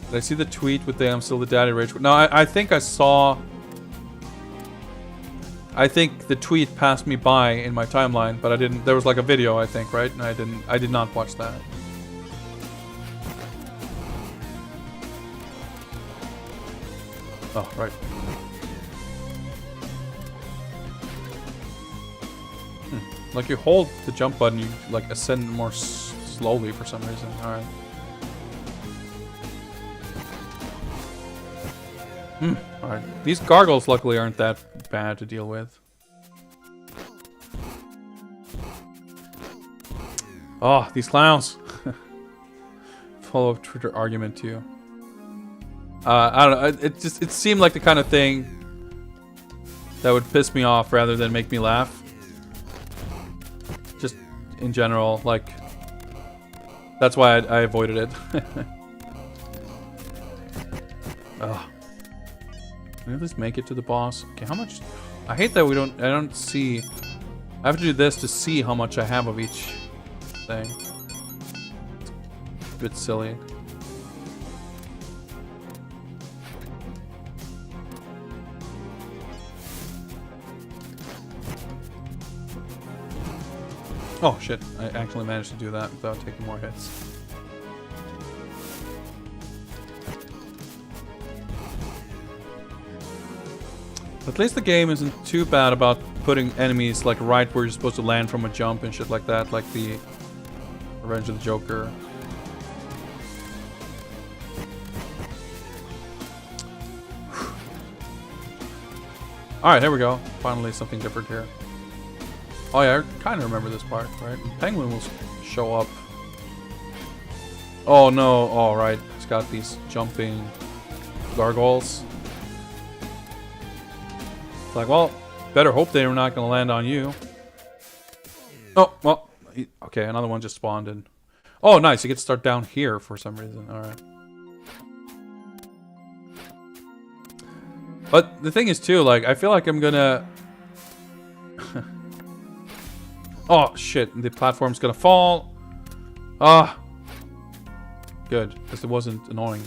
Did I see the tweet with the I'm still the daddy rage? No, I think I saw... I think the tweet passed me by in my timeline, but I didn't... There was like a video, I think, right? And I did not watch that. Oh, right. Like, you hold the jump button, you, like, ascend more slowly for some reason. Alright. Alright. These gargoyles, luckily, aren't that bad to deal with. Oh, these clowns. Follow Twitter argument, too. I don't know. It seemed like the kind of thing that would piss me off rather than make me laugh. Just in general, like, that's why I avoided it. Ugh. Can I at least make it to the boss? Okay, how much? I hate that I don't see. I have to do this to see how much I have of each thing. It's a bit silly. Oh shit, I actually managed to do that without taking more hits. At least the game isn't too bad about putting enemies like right where you're supposed to land from a jump and shit like that, like the Revenge of the Joker. Alright, here we go. Finally something different here. Oh yeah, I kind of remember this part, right? Penguin will show up. Oh no, alright. It's got these jumping gargoyles. It's like, well, better hope they're not going to land on you. Oh, well, okay, another one just spawned in. Oh, nice, you get to start down here for some reason. Alright. But the thing is, too, like, I feel like I'm gonna... oh, shit, the platform's gonna fall. Ah. Good, because it wasn't annoying.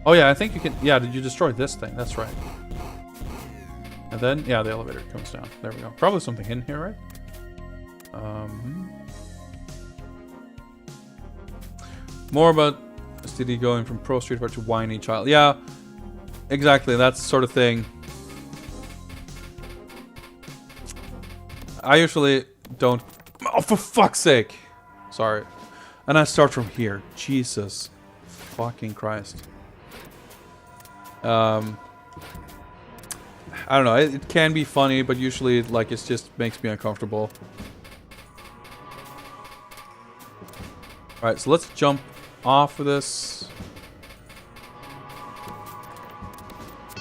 Oh, yeah, I think you can... yeah, did you destroy this thing? That's right. And then, yeah, the elevator comes down. There we go. Probably something in here, right? More about STD going from Pro Street Fighter to whiny child. Yeah, exactly. That's the sort of thing. I usually don't... oh, for fuck's sake! Sorry. And I start from here. Jesus fucking Christ. I don't know. It can be funny, but usually, like, it just makes me uncomfortable. Alright, so let's jump off of this.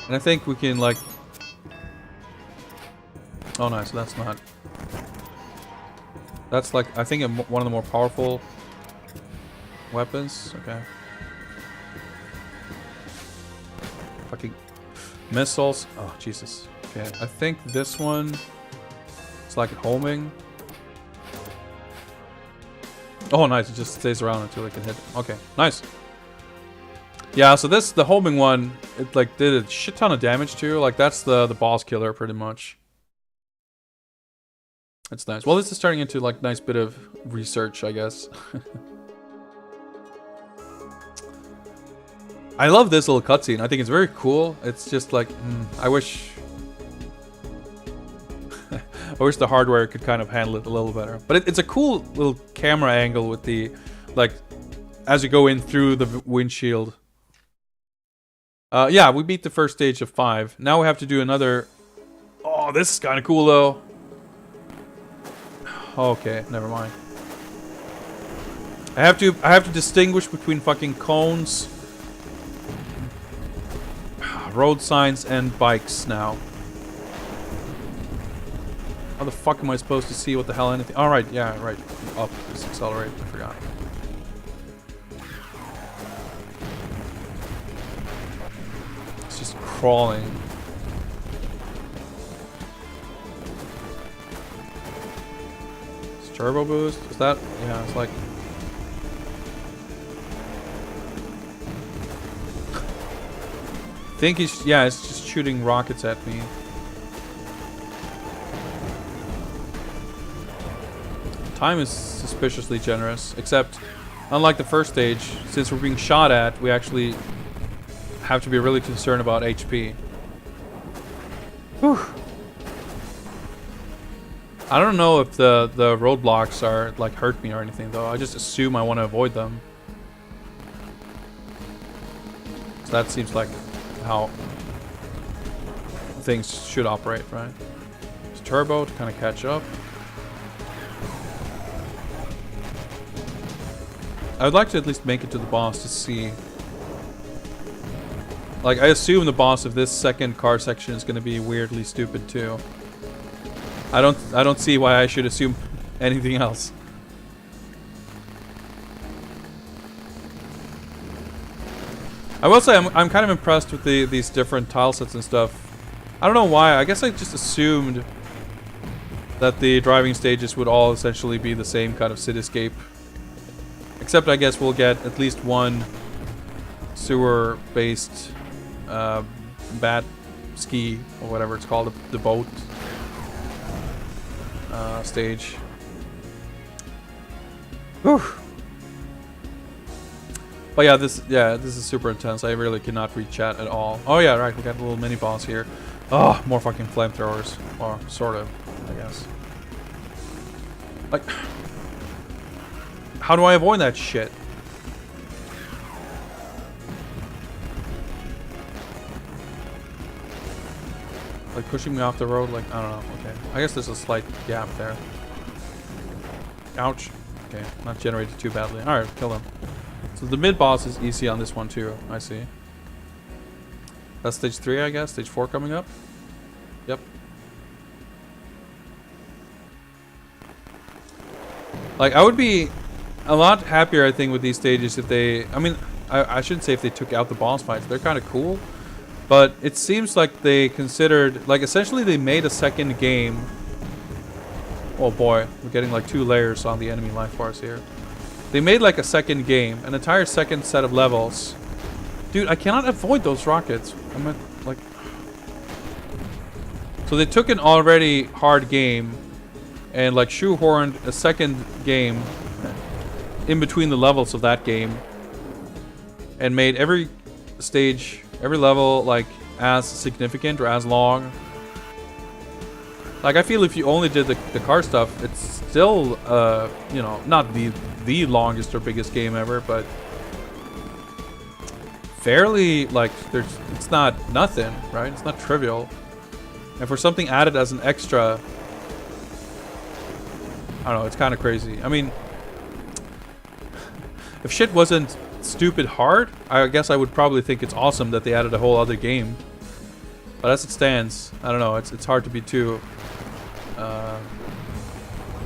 And I think we can, like... oh, nice. So that's not... that's, like, I think one of the more powerful weapons. Okay. Fucking missiles. Oh, Jesus. Okay, I think this one... it's like homing. Oh, nice. It just stays around until it can hit. Okay, nice. Yeah, so this, the homing one, it like did a shit ton of damage too. Like that's the boss killer pretty much. It's nice. Well, this is turning into like nice bit of research, I guess. I love this little cutscene. I think it's very cool. It's just like, I wish... I wish the hardware could kind of handle it a little better. But it's a cool little camera angle with the, like, as you go in through the windshield. Yeah, we beat the first stage of 5. Now we have to do another... oh, this is kind of cool, though. Okay, never mind. I have to distinguish between fucking cones, road signs, and bikes now. How the fuck am I supposed to see what the hell anything... alright, yeah, right. Up, just accelerate, I forgot. It's just crawling. It's turbo boost? Is that... yeah, it's like... I think he's... yeah, it's just shooting rockets at me. Time is suspiciously generous, except unlike the first stage, since we're being shot at, we actually have to be really concerned about HP. Whew. I don't know if the roadblocks are like hurt me or anything though. I just assume I want to avoid them. So that seems like how things should operate, right? It's turbo to kind of catch up. I would like to at least make it to the boss to see. Like, I assume the boss of this second car section is going to be weirdly stupid too. I don't see why I should assume anything else. I will say I'm kind of impressed with these different tile sets and stuff. I don't know why. I guess I just assumed that the driving stages would all essentially be the same kind of cityscape. Except I guess we'll get at least one sewer-based bat ski or whatever it's called, the boat. stage. Whew. But yeah, this is super intense. I really cannot read chat at all. Oh yeah, right. We got a little mini boss here. Oh, more fucking flamethrowers, or sort of, I guess. Like, how do I avoid that shit? Like pushing me off the road, like, I don't know, okay. I guess there's a slight gap there. Ouch. Okay, not generated too badly. Alright, kill him. So the mid-boss is easy on this one too, I see. That's stage 3, I guess? Stage 4 coming up? Yep. Like, I would be a lot happier, I think, with these stages if they... I mean, I shouldn't say if they took out the boss fights. They're kind of cool. But it seems like they considered... Like, essentially they made a second game. Oh boy, we're getting like 2 layers on the enemy life bars here. They made like a second game. An entire second set of levels. Dude, I cannot avoid those rockets. I'm at, like... So they took an already hard game and like shoehorned a second game in between the levels of that game and made every stage, every level like as significant or as long. Like I feel if you only did the car stuff, it's still you know, not the longest or biggest game ever, but fairly like it's not nothing, right? It's not trivial. And for something added as an extra, I don't know, it's kind of crazy. I mean, if shit wasn't stupid hard, I guess I would probably think it's awesome that they added a whole other game. But as it stands, I don't know, it's hard to be too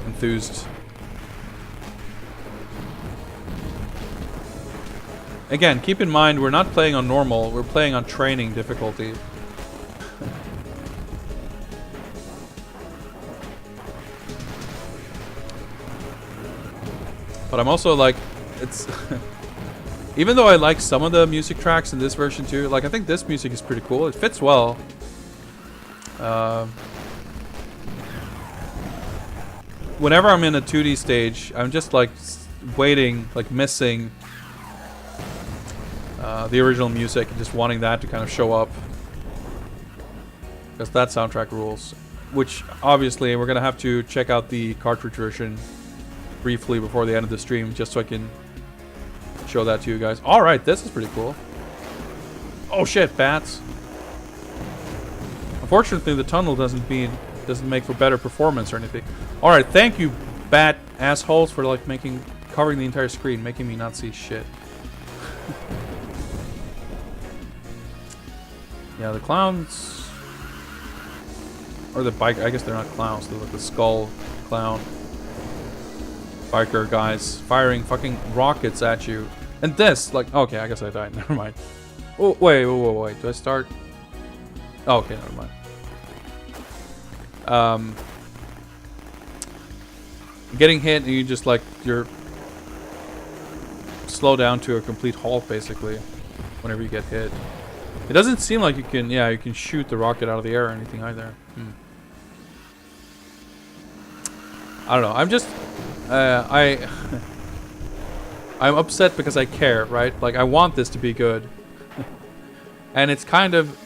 enthused. Again, keep in mind, we're not playing on normal, we're playing on training difficulty. But I'm also like, it's... even though I like some of the music tracks in this version too, like I think this music is pretty cool. It fits well. Whenever I'm in a 2D stage, I'm just like waiting, like missing the original music and just wanting that to kind of show up. Because that soundtrack rules. Which, obviously, we're going to have to check out the cartridge version briefly before the end of the stream, just so I can show that to you guys. Alright, this is pretty cool. Oh shit, bats. Unfortunately, the tunnel doesn't make for better performance or anything. Alright, thank you, bat assholes, for like covering the entire screen, making me not see shit. Yeah, the clowns... or the bike, I guess they're not clowns, they're like the skull clown. Biker guys firing fucking rockets at you. And this, like, okay, I guess I died, never mind. Oh, wait, do I start? Oh, okay, never mind. Getting hit and you just like, you're slow down to a complete halt basically whenever you get hit. It doesn't seem like you can, yeah, you can shoot the rocket out of the air or anything either. I don't know, I'm just, I'm upset because I care, right? Like, I want this to be good. And it's kind of...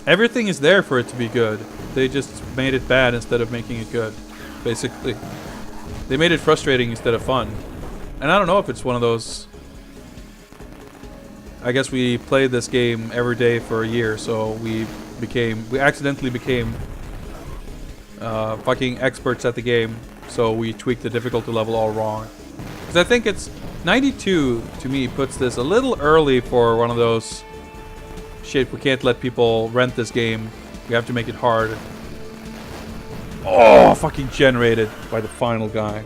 everything is there for it to be good. They just made it bad instead of making it good, basically. They made it frustrating instead of fun. And I don't know if it's one of those... I guess we played this game every day for a year, so we accidentally became fucking experts at the game, so we tweaked the difficulty level all wrong. Because I think it's 92 to me puts this a little early for one of those shit, we can't let people rent this game, we have to make it hard. Oh, fucking generated by the final guy.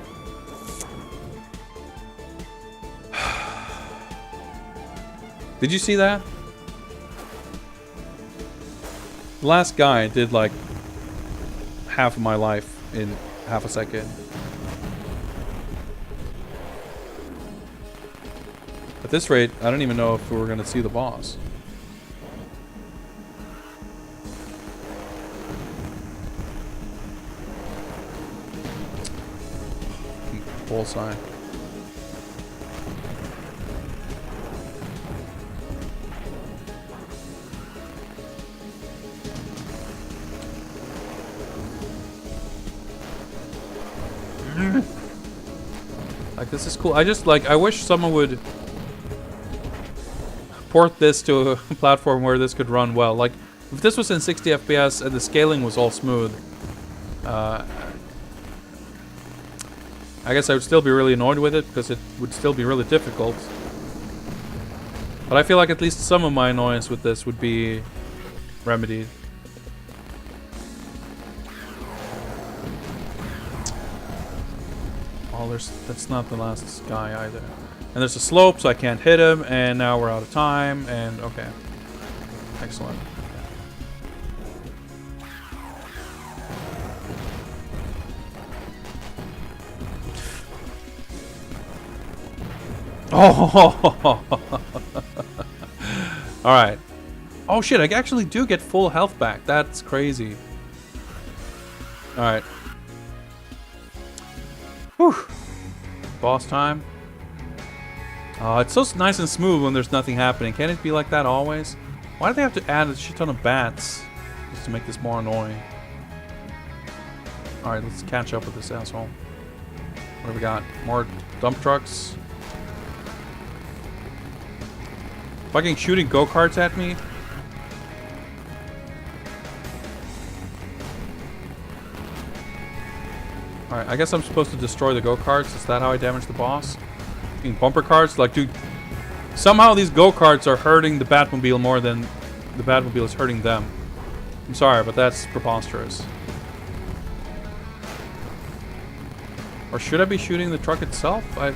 Did you see that? The last guy did like half of my life in half a second. At this rate, I don't even know if we're gonna see the boss. Bullseye. Like, this is cool. I just, like, I wish someone would port this to a platform where this could run well. Like, if this was in 60 FPS and the scaling was all smooth, I guess I would still be really annoyed with it because it would still be really difficult. But I feel like at least some of my annoyance with this would be remedied. Oh, that's not the last guy either. And there's a slope, so I can't hit him, and now we're out of time, and okay. Excellent. Oh! Alright. Oh shit, I actually do get full health back. That's crazy. Alright. Whew. Boss time. Oh, it's so nice and smooth when there's nothing happening. Can't it be like that always? Why do they have to add a shit ton of bats just to make this more annoying? Alright, let's catch up with this asshole. What do we got? More dump trucks. Fucking shooting go-karts at me? Alright, I guess I'm supposed to destroy the go-karts. Is that how I damage the boss? Fucking bumper cars? Like, dude, somehow these go-karts are hurting the Batmobile more than the Batmobile is hurting them. I'm sorry, but that's preposterous. Or should I be shooting the truck itself? I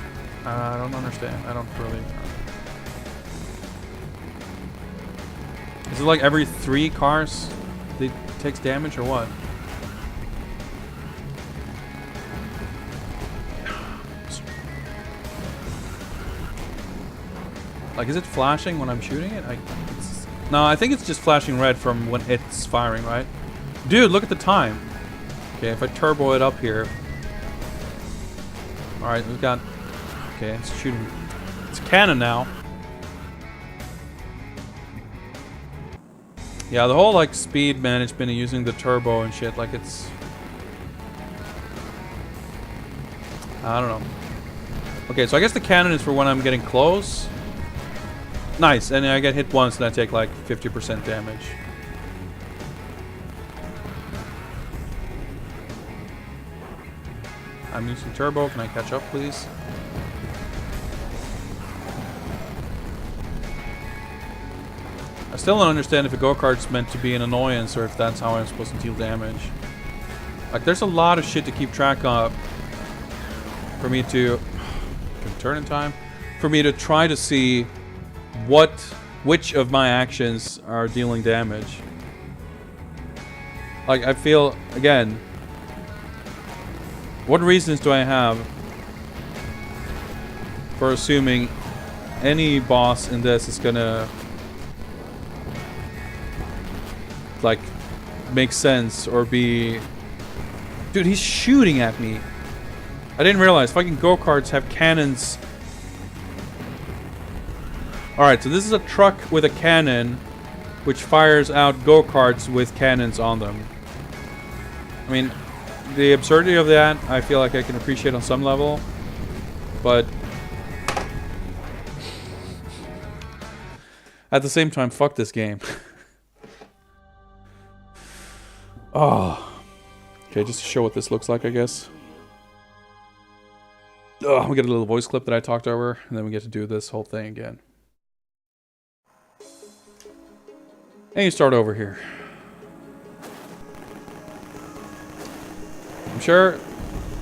don't understand. I don't really... Is it like every 3 cars it takes damage or what? Like, is it flashing when I'm shooting it? No, I think it's just flashing red from when it's firing, right? Dude, look at the time. Okay, if I turbo it up here. Alright, we've got... Okay, it's shooting... It's a cannon now. Yeah, the whole, like, speed management and using the turbo and shit, like, it's... I don't know. Okay, so I guess the cannon is for when I'm getting close. Nice, and I get hit once and I take, like, 50% damage. I'm using turbo. Can I catch up, please? I still don't understand if a go-kart's meant to be an annoyance or if that's how I'm supposed to deal damage. Like, there's a lot of shit to keep track of for me to... Can turn in time? For me to try to see which of my actions are dealing damage. Like, I feel, again... What reasons do I have for assuming any boss in this is gonna... like, make sense or be... Dude, he's shooting at me. I didn't realize fucking go-karts have cannons. Alright, so this is a truck with a cannon which fires out go-karts with cannons on them. I mean, the absurdity of that I feel like I can appreciate on some level, but at the same time, fuck this game. Oh. Okay, just to show what this looks like, I guess. Oh, we get a little voice clip that I talked over, and then we get to do this whole thing again. And you start over here. I'm sure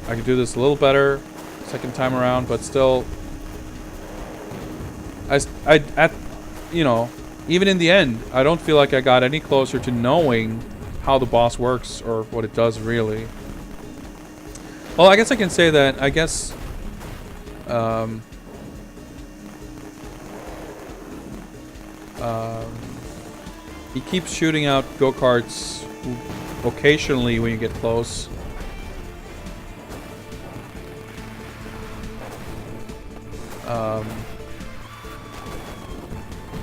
I could do this a little better second time around, but still... you know, even in the end, I don't feel like I got any closer to knowing how the boss works or what it does really. Well, I guess I can say that, I guess... he keeps shooting out go-karts occasionally when you get close.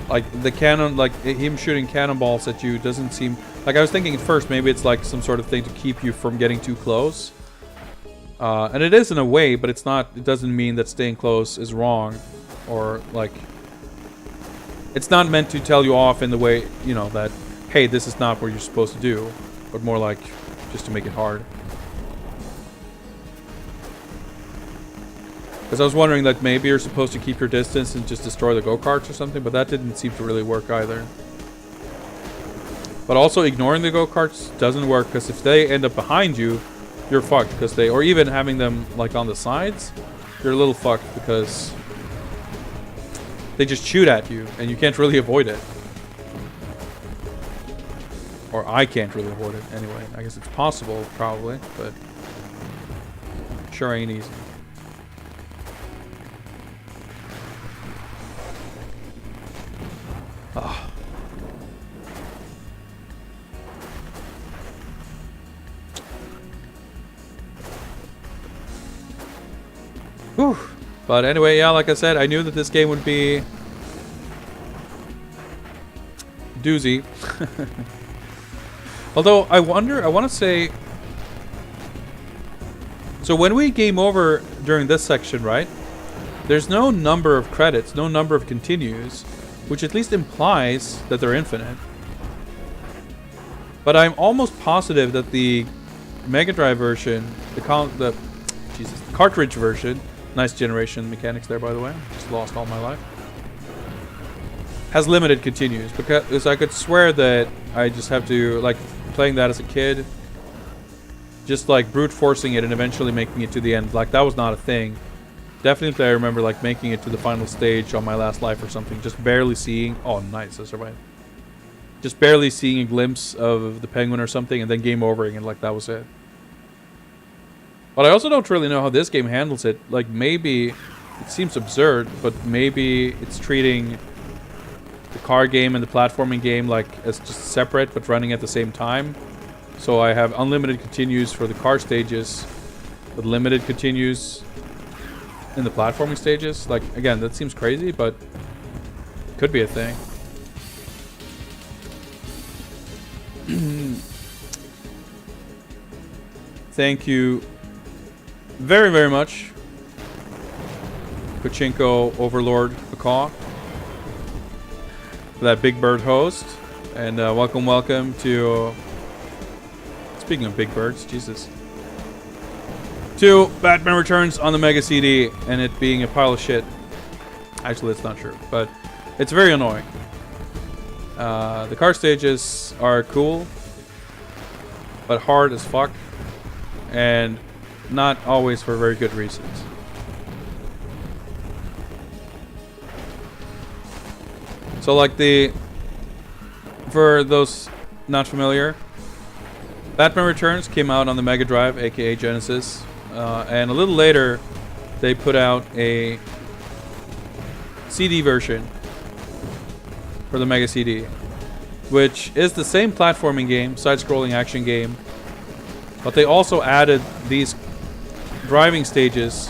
Like the cannon, like him shooting cannonballs at you doesn't seem like I was thinking at first maybe it's like some sort of thing to keep you from getting too close. And it is in a way, but it's not. It doesn't mean that staying close is wrong, or like it's not meant to tell you off in the way that hey, this is not what you're supposed to do, but more like just to make it hard. Because I was wondering that maybe you're supposed to keep your distance and just destroy the go-karts or something, but that didn't seem to really work either. But also ignoring the go-karts doesn't work, because if they end up behind you, you're fucked. Because or even having them like on the sides, you're a little fucked because they just shoot at you and you can't really avoid it. Or I can't really avoid it anyway. I guess it's possible, probably, but sure ain't easy. Oh. Whew. But anyway, yeah, like I said, I knew that this game would be doozy. Although I want to say, so when we game over during this section, right? There's no number of credits, no number of continues, which at least implies that they're infinite. But I'm almost positive that the Mega Drive version, the cartridge version, nice generation mechanics there, by the way, just lost all my life, has limited continues, because I could swear that I just have to, like, playing that as a kid, just like brute forcing it and eventually making it to the end, like that was not a thing. Definitely I remember like making it to the final stage on my last life or something, just barely seeing, oh nice, I survived. Just barely seeing a glimpse of the penguin or something, and then game overing, and like that was it. But I also don't really know how this game handles it. Like maybe, it seems absurd, but maybe it's treating the car game and the platforming game like as just separate but running at the same time. So I have unlimited continues for the car stages, but limited continues in the platforming stages. Like, again, that seems crazy, but could be a thing. Thank you very, very much, Pachinko Overlord Pakaw, for that Big Bird host. And welcome to... Speaking of Big Birds, Jesus. To Batman Returns on the Mega CD, and it being a pile of shit. Actually, that's not true, but it's very annoying. The car stages are cool, but hard as fuck, and not always for very good reasons. So like for those not familiar, Batman Returns came out on the Mega Drive, aka Genesis, and a little later they put out a CD version for the Mega CD, which is the same platforming game, side-scrolling action game, but they also added these driving stages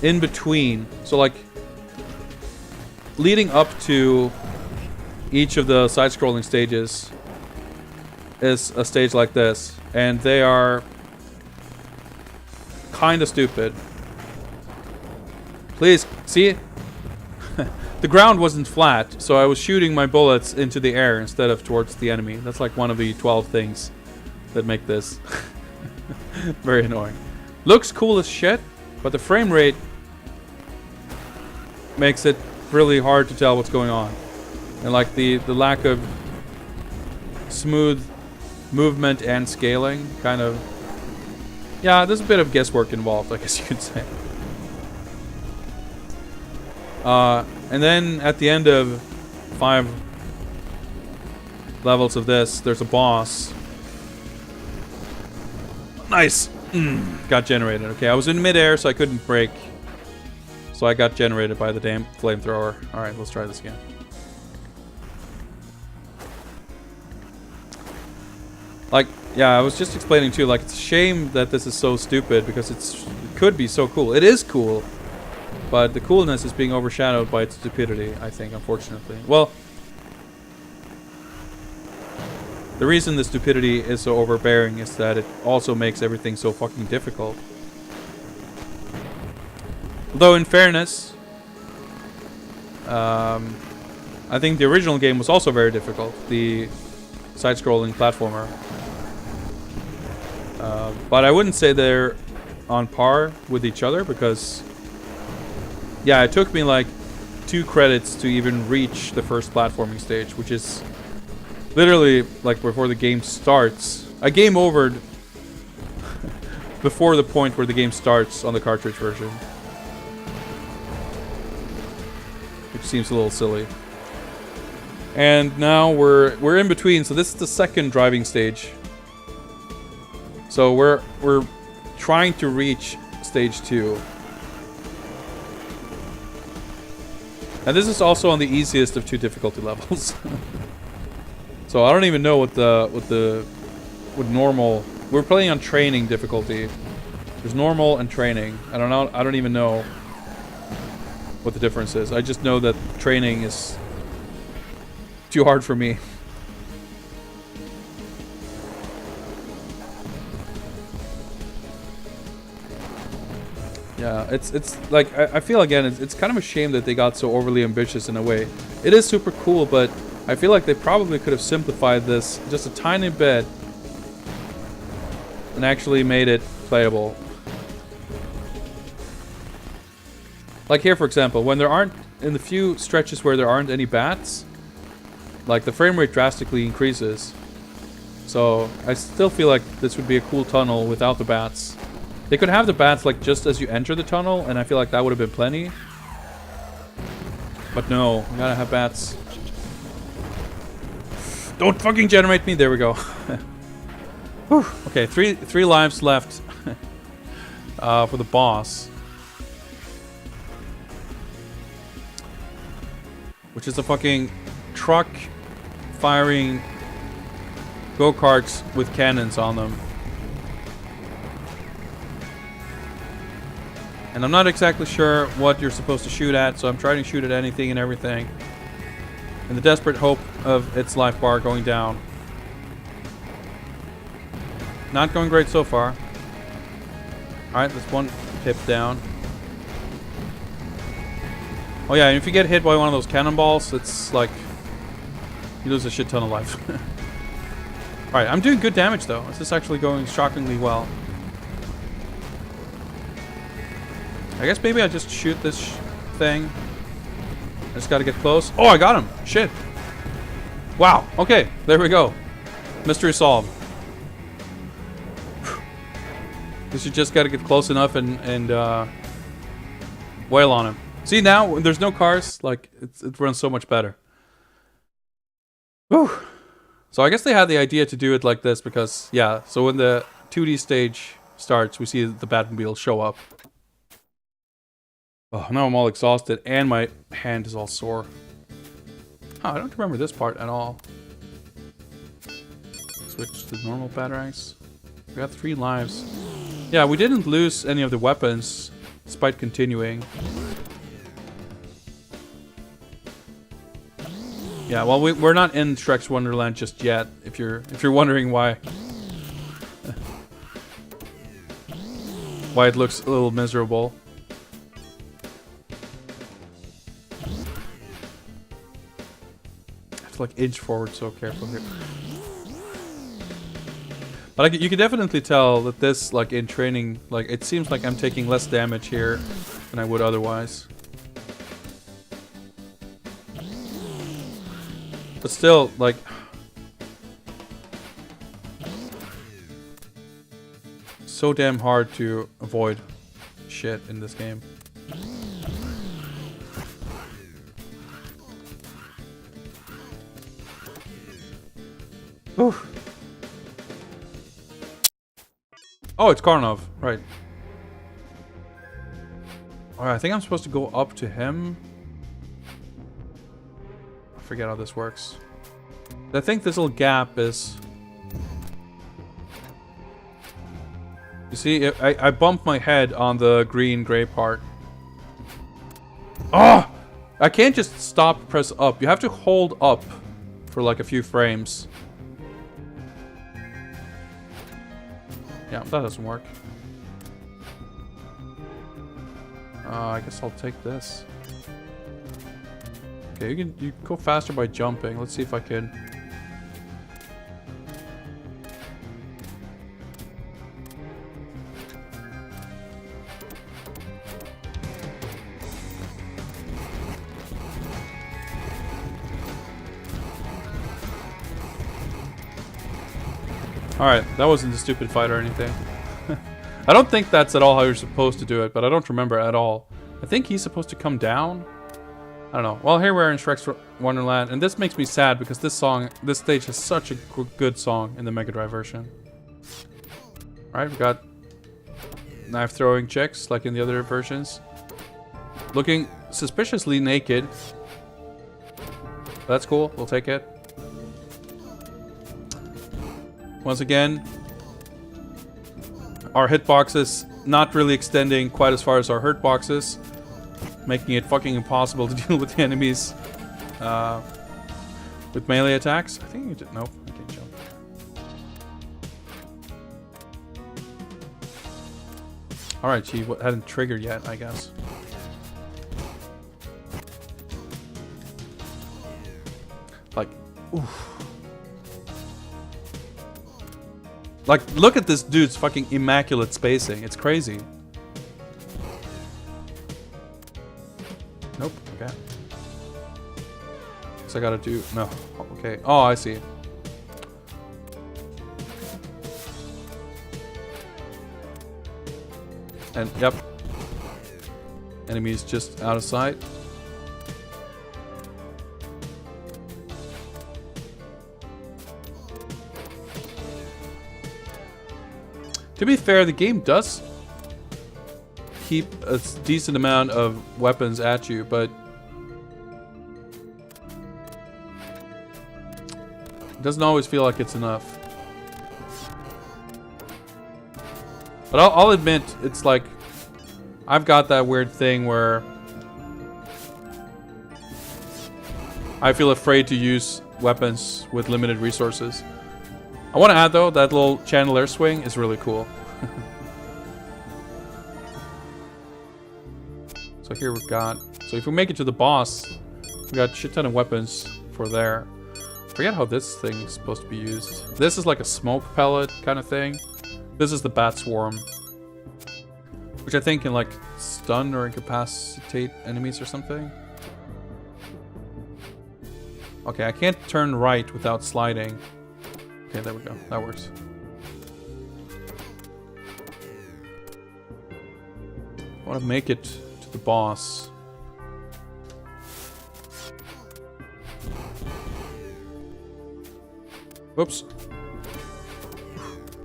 in between. So like leading up to each of the side-scrolling stages is a stage like this, and they are kind of stupid. Please, see? The ground wasn't flat, so I was shooting my bullets into the air instead of towards the enemy. That's like one of the 12 things that make this very annoying. Looks cool as shit, but the frame rate makes it really hard to tell what's going on. And like the lack of smooth movement and scaling kind of... Yeah, there's a bit of guesswork involved, I guess you could say. And then at the end of 5 levels of this, there's a boss. Nice! Got generated. Okay, I was in midair, so I couldn't break. So I got generated by the damn flamethrower. Alright, let's try this again. Like, yeah, I was just explaining too, like, it's a shame that this is so stupid, because it's could be so cool. It is cool, but the coolness is being overshadowed by its stupidity, I think, unfortunately. Well, the reason the stupidity is so overbearing is that it also makes everything so fucking difficult. Though, in fairness, I think the original game was also very difficult. The side-scrolling platformer. But I wouldn't say they're on par with each other because... Yeah, it took me like 2 credits to even reach the first platforming stage, which is literally like before the game starts. I game overed before the point where the game starts on the cartridge version. Which seems a little silly. And now we're in between, so this is the second driving stage. So we're trying to reach stage 2. And this is also on the easiest of 2 difficulty levels. So I don't even know what normal. We're playing on training difficulty. There's normal and training. I don't even know what the difference is. I just know that training is too hard for me. Yeah, it's like I feel again it's kind of a shame that they got so overly ambitious in a way. It is super cool, but I feel like they probably could have simplified this just a tiny bit and actually made it playable. Like here, for example, when there aren't, in the few stretches where there aren't any bats, like the frame rate drastically increases. So I still feel like this would be a cool tunnel without the bats. They could have the bats like just as you enter the tunnel, and I feel like that would have been plenty. But no, we gotta have bats. Don't fucking generate me. There we go. Whew. Okay, three lives left for the boss, which is a fucking truck firing go-karts with cannons on them. And I'm not exactly sure what you're supposed to shoot at, so I'm trying to shoot at anything and everything, in the desperate hope of its life bar going down. Not going great so far. Alright, that's one tip down. Oh yeah, and if you get hit by one of those cannonballs, it's like you lose a shit ton of life. Alright, I'm doing good damage though. This is actually going shockingly well. I guess maybe I just shoot this thing. I just gotta get close. Oh, I got him! Shit. Wow, okay, there we go. Mystery solved. Guess you just gotta get close enough and wail on him. See, now when there's no cars, like it runs so much better. Whew. So I guess they had the idea to do it like this because, yeah, so when the 2D stage starts, we see the Batmobile show up. Oh, now I'm all exhausted and my hand is all sore. Oh, I don't remember this part at all. Switch to normal batarangs. We got 3 lives. Yeah, we didn't lose any of the weapons despite continuing. Yeah, well, we're not in Shrek's Wonderland just yet. If you're wondering why it looks a little miserable. I have to like inch forward so careful here. But you can definitely tell that this, like in training, like it seems like I'm taking less damage here than I would otherwise. But still, like, so damn hard to avoid shit in this game. Ooh. Oh, it's Karnov, right. Alright, I think I'm supposed to go up to him. I forget how this works. I think this little gap is... You see, I bumped my head on the green-gray part. Oh! I can't just stop, press up. You have to hold up for like a few frames. Yeah, that doesn't work. I guess I'll take this. Okay, you go faster by jumping. Let's see if I can. Alright, that wasn't a stupid fight or anything. I don't think that's at all how you're supposed to do it, but I don't remember at all. I think he's supposed to come down? I don't know. Well, here we're in Shrek's Wonderland, and this makes me sad because this stage has such a good song in the Mega Drive version. Alright, we got knife throwing chicks like in the other versions. Looking suspiciously naked. That's cool, we'll take it. Once again, our hitboxes not really extending quite as far as our hurt boxes, making it fucking impossible to deal with the enemies with melee attacks. I think you did. Nope, I can't jump. Alright, she hadn't triggered yet, I guess. Like, oof. Like, look at this dude's fucking immaculate spacing. It's crazy. Nope. Okay. So I gotta do... No. Okay. Oh, I see. And, yep. Enemies just out of sight. To be fair, the game does keep a decent amount of weapons at you, but it doesn't always feel like it's enough. But I'll admit, it's like I've got that weird thing where I feel afraid to use weapons with limited resources. I want to add, though, that little chandelier swing is really cool. So here we've got... So if we make it to the boss, we got a shit ton of weapons for there. Forget how this thing is supposed to be used. This is like a smoke pellet kind of thing. This is the bat swarm, which I think can like stun or incapacitate enemies or something. Okay, I can't turn right without sliding. Okay, there we go. That works. I want to make it to the boss. Whoops.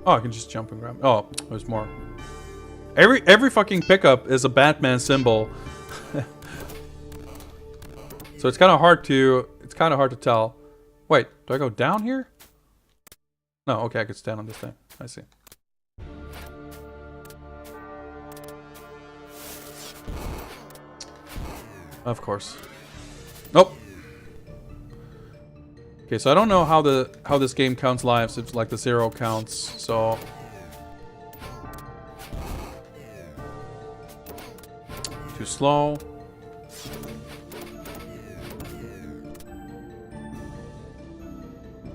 Oh, I can just jump and grab. Oh, there's more. Every fucking pickup is a Batman symbol. So it's kind of hard to tell. Wait, do I go down here? No, okay, I could stand on this thing. I see. Of course. Nope. Okay, so I don't know how this game counts lives. It's like the 0 counts, so too slow.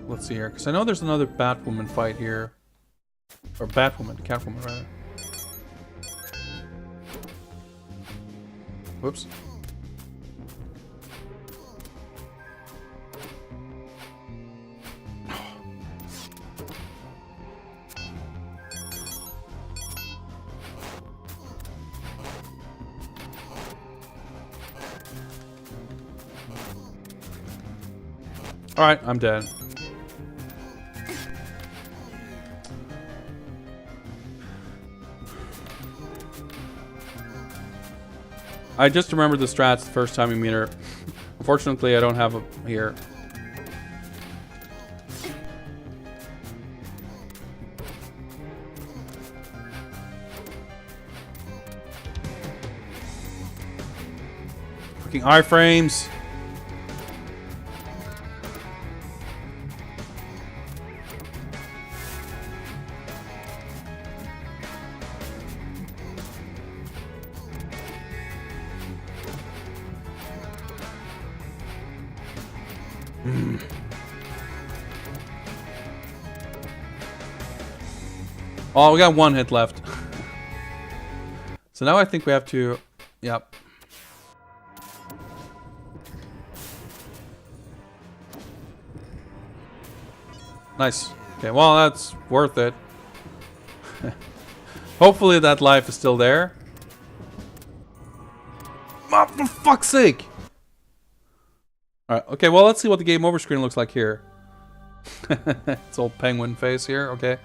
Let's see here, because I know there's another Batwoman fight here. Or Batwoman, Catwoman rather. Whoops. Alright, I'm dead. I just remembered the strats the first time we meet her. Unfortunately, I don't have them here. Fucking iframes. Oh, we got one hit left. So now I think we have to... Yep. Nice. Okay, well, that's worth it. Hopefully that life is still there. Oh, for fuck's sake! Alright, okay, well, let's see what the game over screen looks like here. It's old penguin face here, okay.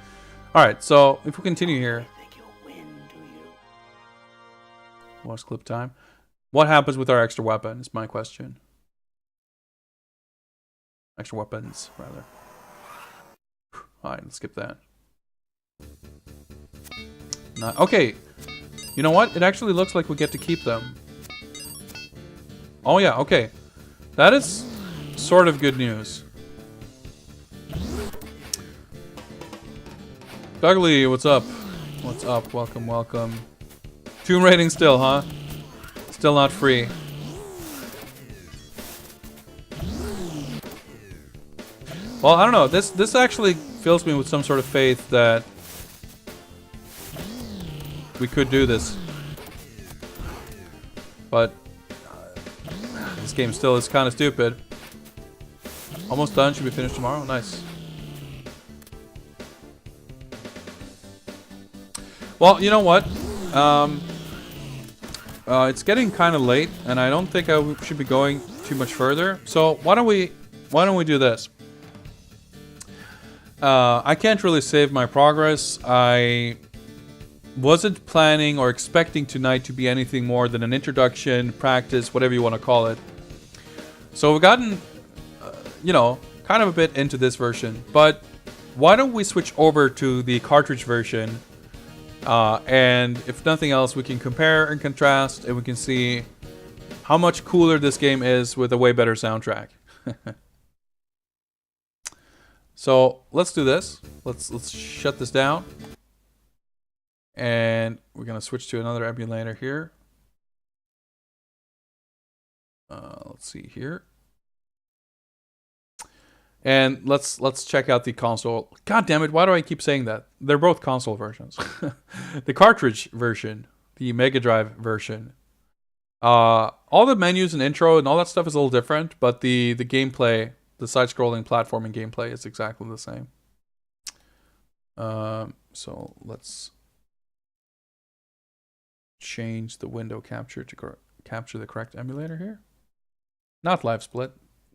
Alright, so if we continue here. Watch clip time. What happens with our extra weapon is my question. Extra weapons, rather. Alright, let's skip that. Not, okay. You know what? It actually looks like we get to keep them. Oh yeah, okay. That is sort of good news. Dougly, what's up? What's up? Welcome, welcome. Tomb rating still, huh? Still not free. Well, I don't know. This actually fills me with some sort of faith that we could do this. But this game still is kind of stupid. Almost done. Should be finished tomorrow. Nice. Well, you know what? It's getting kind of late, and I don't think I should be going too much further. So why don't we do this? I can't really save my progress. I wasn't planning or expecting tonight to be anything more than an introduction, practice, whatever you want to call it. So we've gotten, you know, kind of a bit into this version. But why don't we switch over to the cartridge version? And if nothing else, we can compare and contrast, and we can see how much cooler this game is with a way better soundtrack. So let's do this. Let's shut this down, and we're gonna switch to another emulator here. Let's see here, and let's check out the console. God damn it! Why do I keep saying that? They're both console versions. The cartridge version, the Mega Drive version. All the menus and intro and all that stuff is a little different, but the gameplay, the side-scrolling platforming gameplay is exactly the same. So let's change the window capture to capture the correct emulator here. Not live split.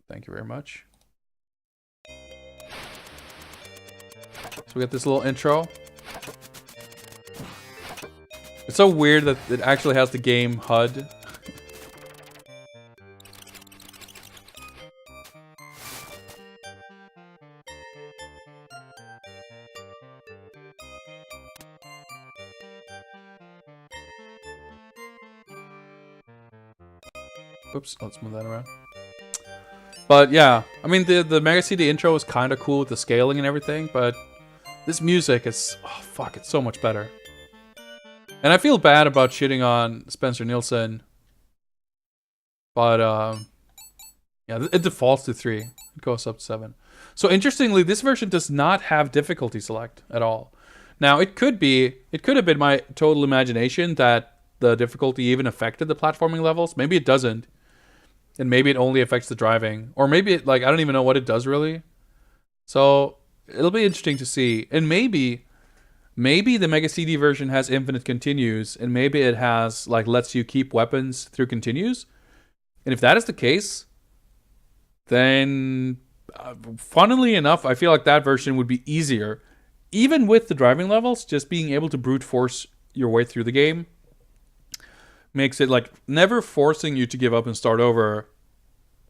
Thank you very much. So we got this little intro. It's so weird that it actually has the game HUD. Oops, let's move that around. But yeah, I mean the Mega CD intro is kind of cool with the scaling and everything, but this music is, oh fuck, it's so much better. And I feel bad about shitting on Spencer Nielsen, but yeah, it defaults to 3. It goes up to 7. So interestingly, this version does not have difficulty select at all. Now it could have been my total imagination that the difficulty even affected the platforming levels. Maybe it doesn't. And maybe it only affects the driving. Or maybe it, like, I don't even know what it does really. So it'll be interesting to see. And maybe the Mega CD version has infinite continues, and maybe it has, like, lets you keep weapons through continues. And if that is the case, then funnily enough, I feel like that version would be easier. Even with the driving levels, just being able to brute force your way through the game makes it, like, never forcing you to give up and start over.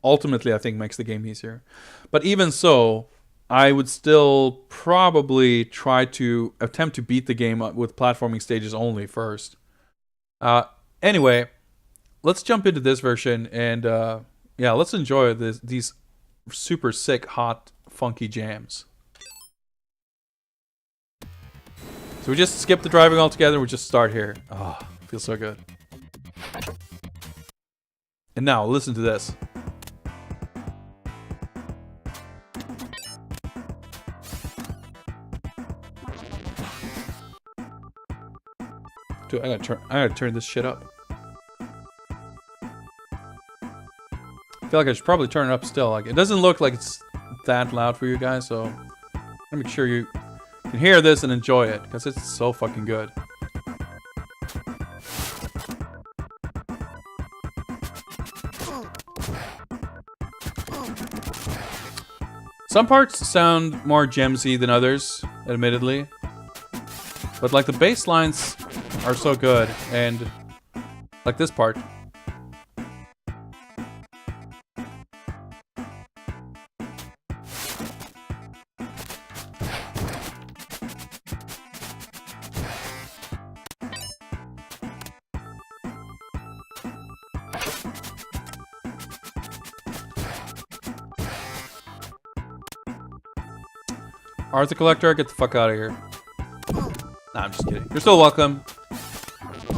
Ultimately, I think makes the game easier. But even so, I would still probably try to attempt to beat the game with platforming stages only first. Anyway, let's jump into this version and yeah, let's enjoy these super sick, hot, funky jams. So we just skip the driving altogether. We just start here. Oh, feels so good. And now listen to this. Dude, I gotta turn this shit up. I feel like I should probably turn it up still. Like, it doesn't look like it's that loud for you guys, so I'm gonna make sure you can hear this and enjoy it, because it's so fucking good. Some parts sound more gemsy than others, admittedly. But like the bass lines are so good, and like this part. Arthur Collector, get the fuck out of here. Nah, I'm just kidding. You're still welcome.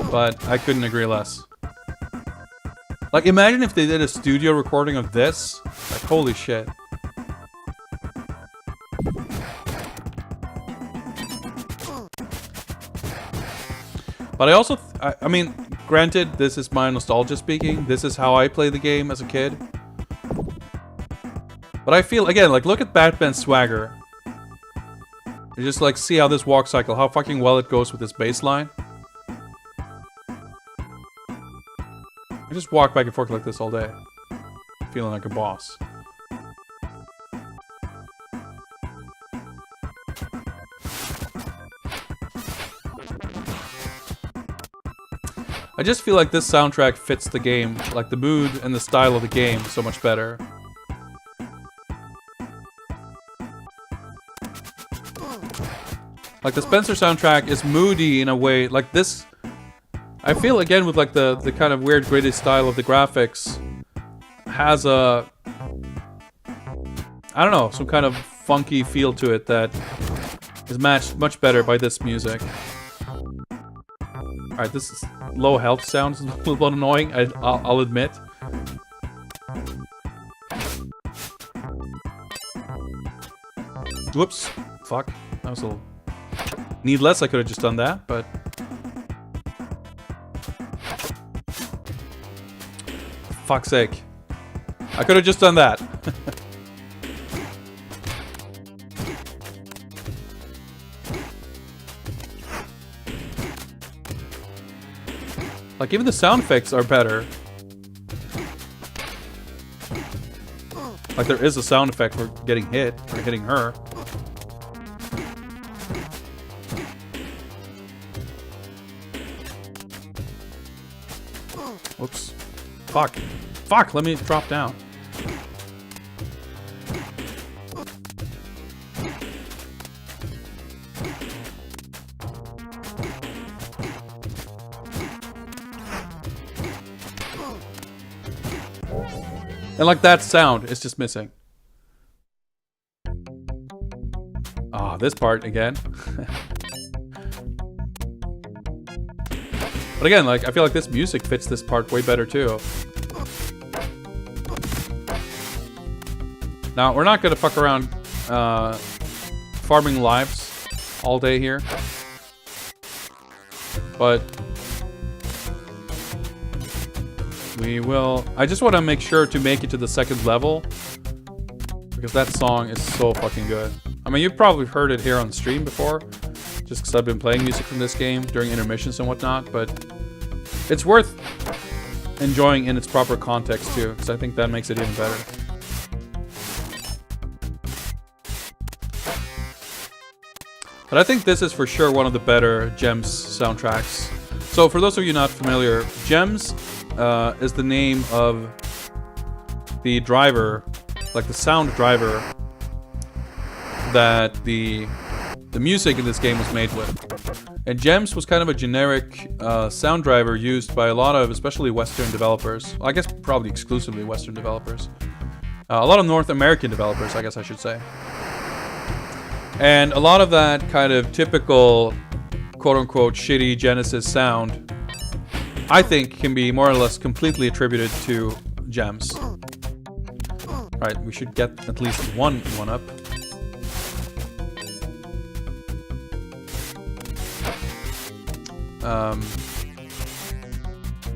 But I couldn't agree less. Like, imagine if they did a studio recording of this. Like, holy shit. But I also, I mean, granted, this is my nostalgia speaking. This is how I played the game as a kid. But I feel, again, like, look at Batman's swagger. You just, like, see how this walk cycle, how fucking well it goes with this bass line. I just walk back and forth like this all day. Feeling like a boss. I just feel like this soundtrack fits the game, like the mood and the style of the game so much better. Like the Spencer soundtrack is moody in a way, like this. I feel again with like the kind of weird gritty style of the graphics has a, I don't know, some kind of funky feel to it that is matched much better by this music. Alright, this is low health sounds a little annoying, I'll admit. Whoops. Fuck. That was a little needless. I could have just done that, but fuck's sake. I could have just done that. Like, even the sound effects are better. Like, there is a sound effect for getting hit, or hitting her. Whoops. Fuck. Fuck, let me drop down. And like that sound, it's just missing. Ah, this part again. But again, like, I feel like this music fits this part way better too. Now, we're not gonna fuck around farming lives all day here. But we will. I just want to make sure to make it to the second level, because that song is so fucking good. I mean, you've probably heard it here on stream before, just because I've been playing music from this game during intermissions and whatnot, but it's worth enjoying in its proper context too, because I think that makes it even better. But I think this is for sure one of the better Gems soundtracks. So for those of you not familiar, Gems is the name of the driver, like the sound driver that the music in this game was made with. And Gems was kind of a generic sound driver used by a lot of, especially Western developers. Well, I guess probably exclusively Western developers. A lot of North American developers, I guess I should say. And a lot of that kind of typical, quote-unquote, shitty Genesis sound, I think, can be more or less completely attributed to Gems. Right, we should get at least one up.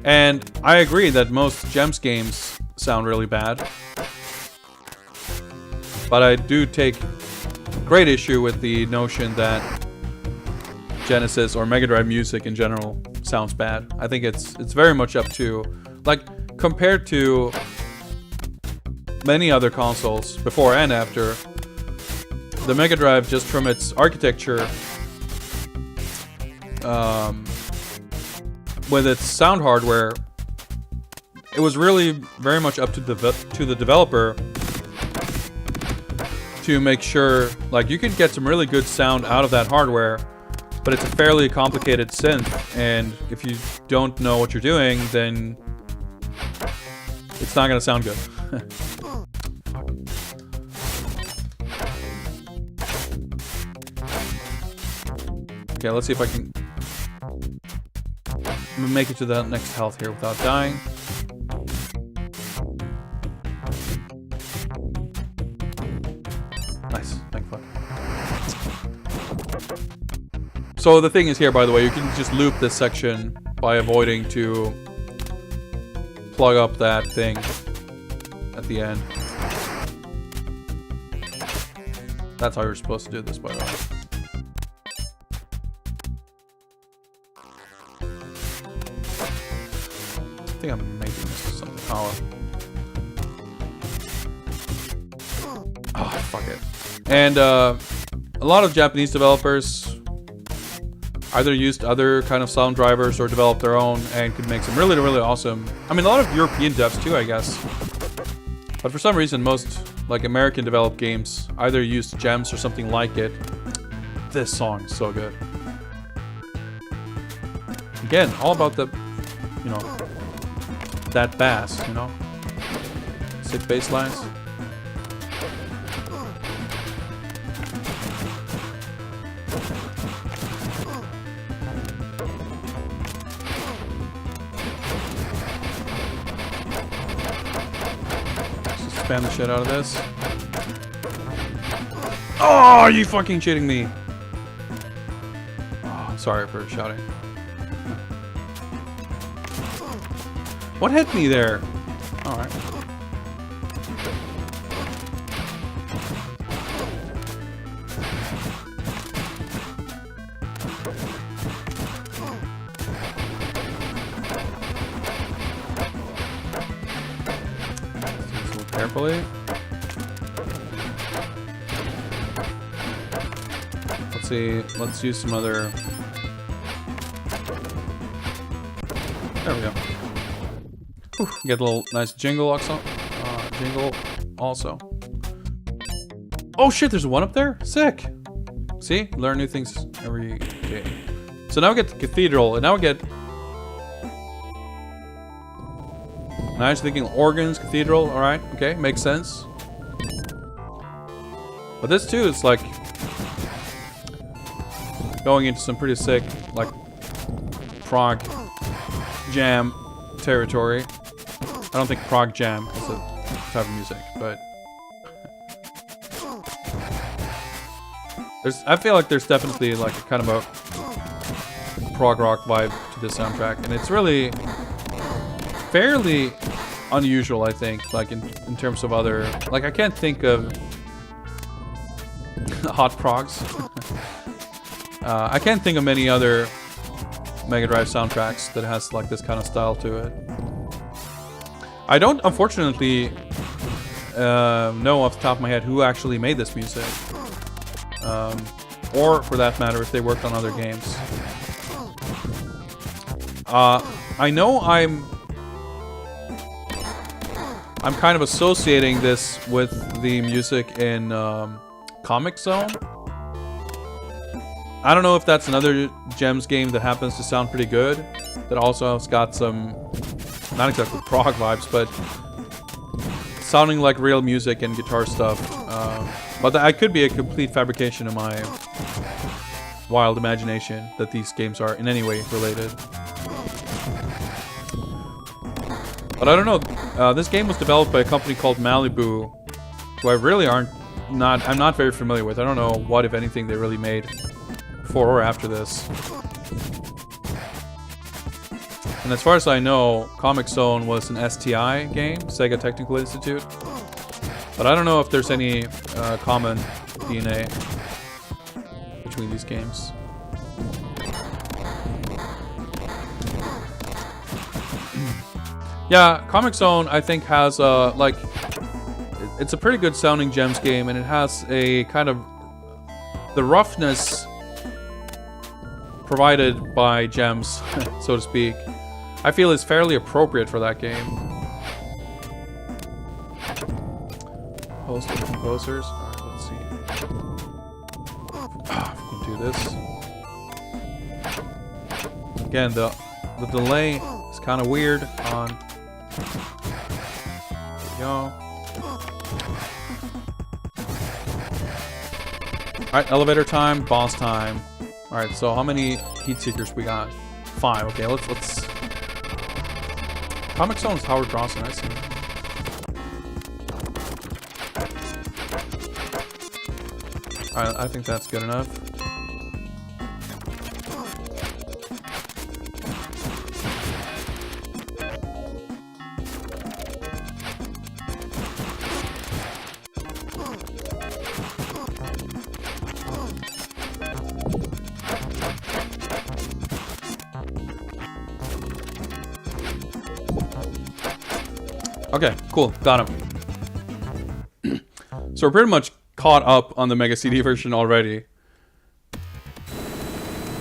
And I agree that most Gems games sound really bad. But I do take great issue with the notion that Genesis or Mega Drive music in general sounds bad. I think it's very much up to, like, compared to many other consoles before and after, the Mega Drive, just from its architecture, with its sound hardware, it was really very much up to the developer to make sure, like, you could get some really good sound out of that hardware, but it's a fairly complicated synth, and if you don't know what you're doing, then it's not gonna sound good. Okay, let's see if I can make it to the next health here without dying. Nice, thank fuck. So the thing is here, by the way, you can just loop this section by avoiding to plug up that thing at the end. That's how you're supposed to do this, by the way. I think I'm making this something. Oh, fuck it. And a lot of Japanese developers either used other kind of sound drivers or developed their own and could make some really, really awesome. I mean, a lot of European devs too, I guess. But for some reason, most like American developed games either used Gems or something like it. This song is so good. Again, all about the, you know, that bass, you know? Sick bass lines. Just spam the shit out of this. Oh, are you fucking cheating me? Oh, I'm sorry for shouting. What hit me there? Alright. Let's look carefully. Let's see. Let's use some other. There we go. Whew, get a little nice jingle also. Oh shit, there's one up there? Sick! See? Learn new things every day. So now we get the cathedral, and now we get... Now I was thinking organs, cathedral, alright, okay, makes sense. But this too is like... going into some pretty sick, like... prog jam territory. I don't think prog jam is a type of music, but I feel like there's definitely like a kind of a prog rock vibe to this soundtrack, and it's really fairly unusual, I think, like in terms of other, like I can't think of hot progs. I can't think of many other Mega Drive soundtracks that has like this kind of style to it. I don't, unfortunately, know off the top of my head who actually made this music. Or, for that matter, if they worked on other games. I know I'm kind of associating this with the music in Comic Zone. I don't know if that's another Gems game that happens to sound pretty good. That also has got some, not exactly prog vibes, but sounding like real music and guitar stuff. But that could be a complete fabrication of my wild imagination that these games are in any way related. But I don't know. This game was developed by a company called Malibu, who I really I'm not very familiar with. I don't know what, if anything, they really made before or after this. And as far as I know, Comic Zone was an STI game, Sega Technical Institute. But I don't know if there's any common DNA between these games. Yeah, Comic Zone I think has like, it's a pretty good sounding Gems game, and it has a kind of the roughness provided by Gems, so to speak. I feel is fairly appropriate for that game. Host of composers. Alright, let's see. If we can do this. Again, the delay is kind of weird on. There we go. Alright, elevator time, boss time. Alright, so how many heat seekers we got? 5. Okay, let's. Comic Zone's Howard Dawson, I see. Alright, I think that's good enough. Okay, cool. Got him. So we're pretty much caught up on the Mega CD version already.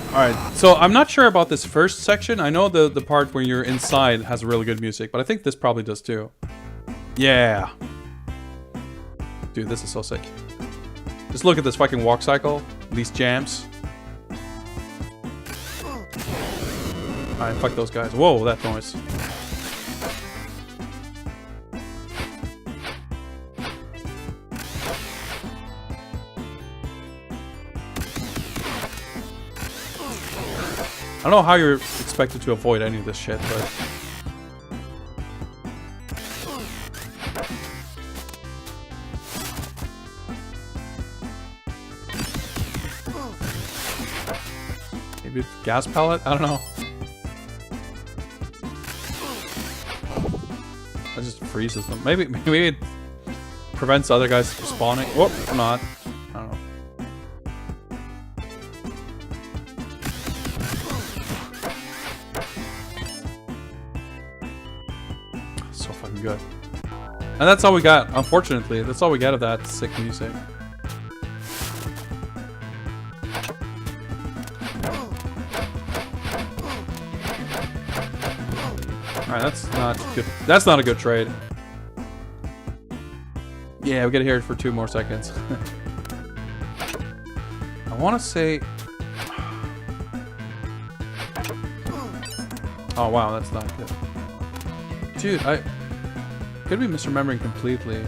Alright, so I'm not sure about this first section. I know the part where you're inside has really good music, but I think this probably does too. Yeah. Dude, this is so sick. Just look at this fucking walk cycle. These jams. Alright, fuck those guys. Whoa, that noise. I don't know how you're expected to avoid any of this shit, but... Maybe it's gas pellet? I don't know. That just freezes them. Maybe it prevents other guys from spawning. Whoop, or not. I don't know. So fucking good. And that's all we got, unfortunately. That's all we got of that sick music. Alright, that's not good. That's not a good trade. Yeah, we gotta hear it for 2 more seconds. I wanna say... Oh wow, that's not good. Dude, I could be misremembering completely.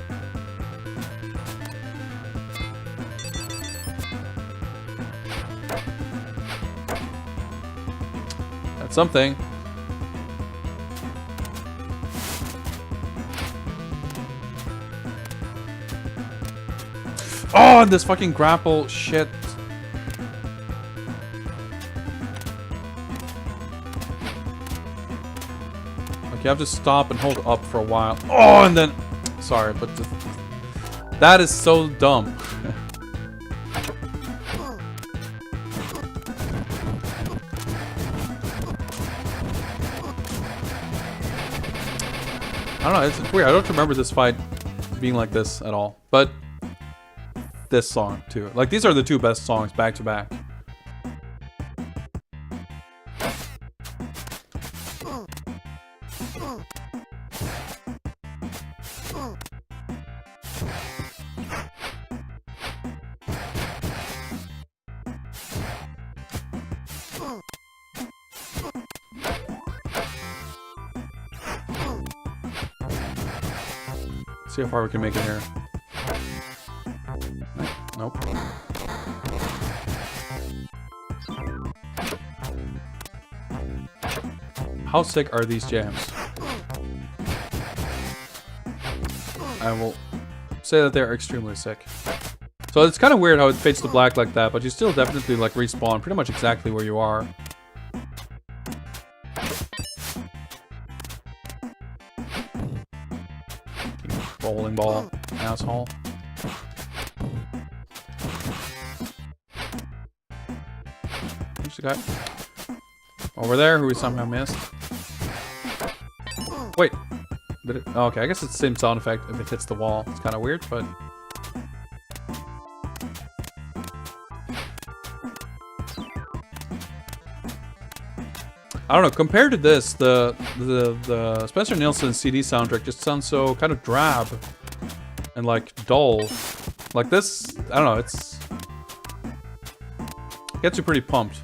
That's something. Oh, and this fucking grapple shit. Okay, I have to stop and hold up for a while. Oh, and then... Sorry, but... That is so dumb. I don't know, it's weird. I don't remember this fight being like this at all. But... this song too. Like, these are the 2 best songs back to back. See how far we can make it here. Nope. How sick are these jams? I will say that they're extremely sick. So it's kind of weird how it fades to black like that, but you still definitely like respawn pretty much exactly where you are. Bowling ball, asshole. Who's the guy? Over there, who we somehow missed. Wait. Did it? Oh, okay, I guess it's the same sound effect if it hits the wall. It's kind of weird, but... I don't know, compared to this, the Spencer Nielsen CD soundtrack just sounds so kind of drab and like dull. Like this, I don't know, it gets you pretty pumped.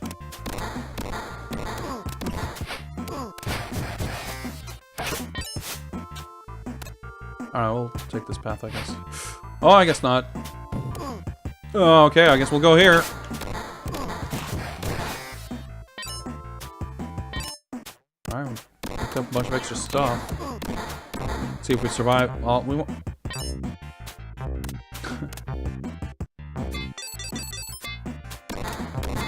Alright, we'll take this path, I guess. Oh, I guess not. Oh, okay, I guess we'll go here. Alright, we picked up a bunch of extra stuff. Let's see if we survive. Well, we won't.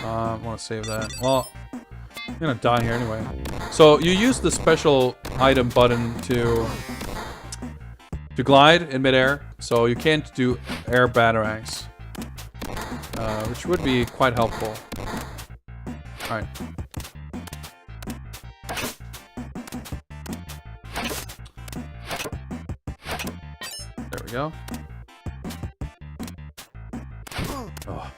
I want to save that. Well, I'm gonna die here anyway. So you use the special item button to glide in midair, so you can't do air batarangs, which would be quite helpful. Alright. There we go. Oh.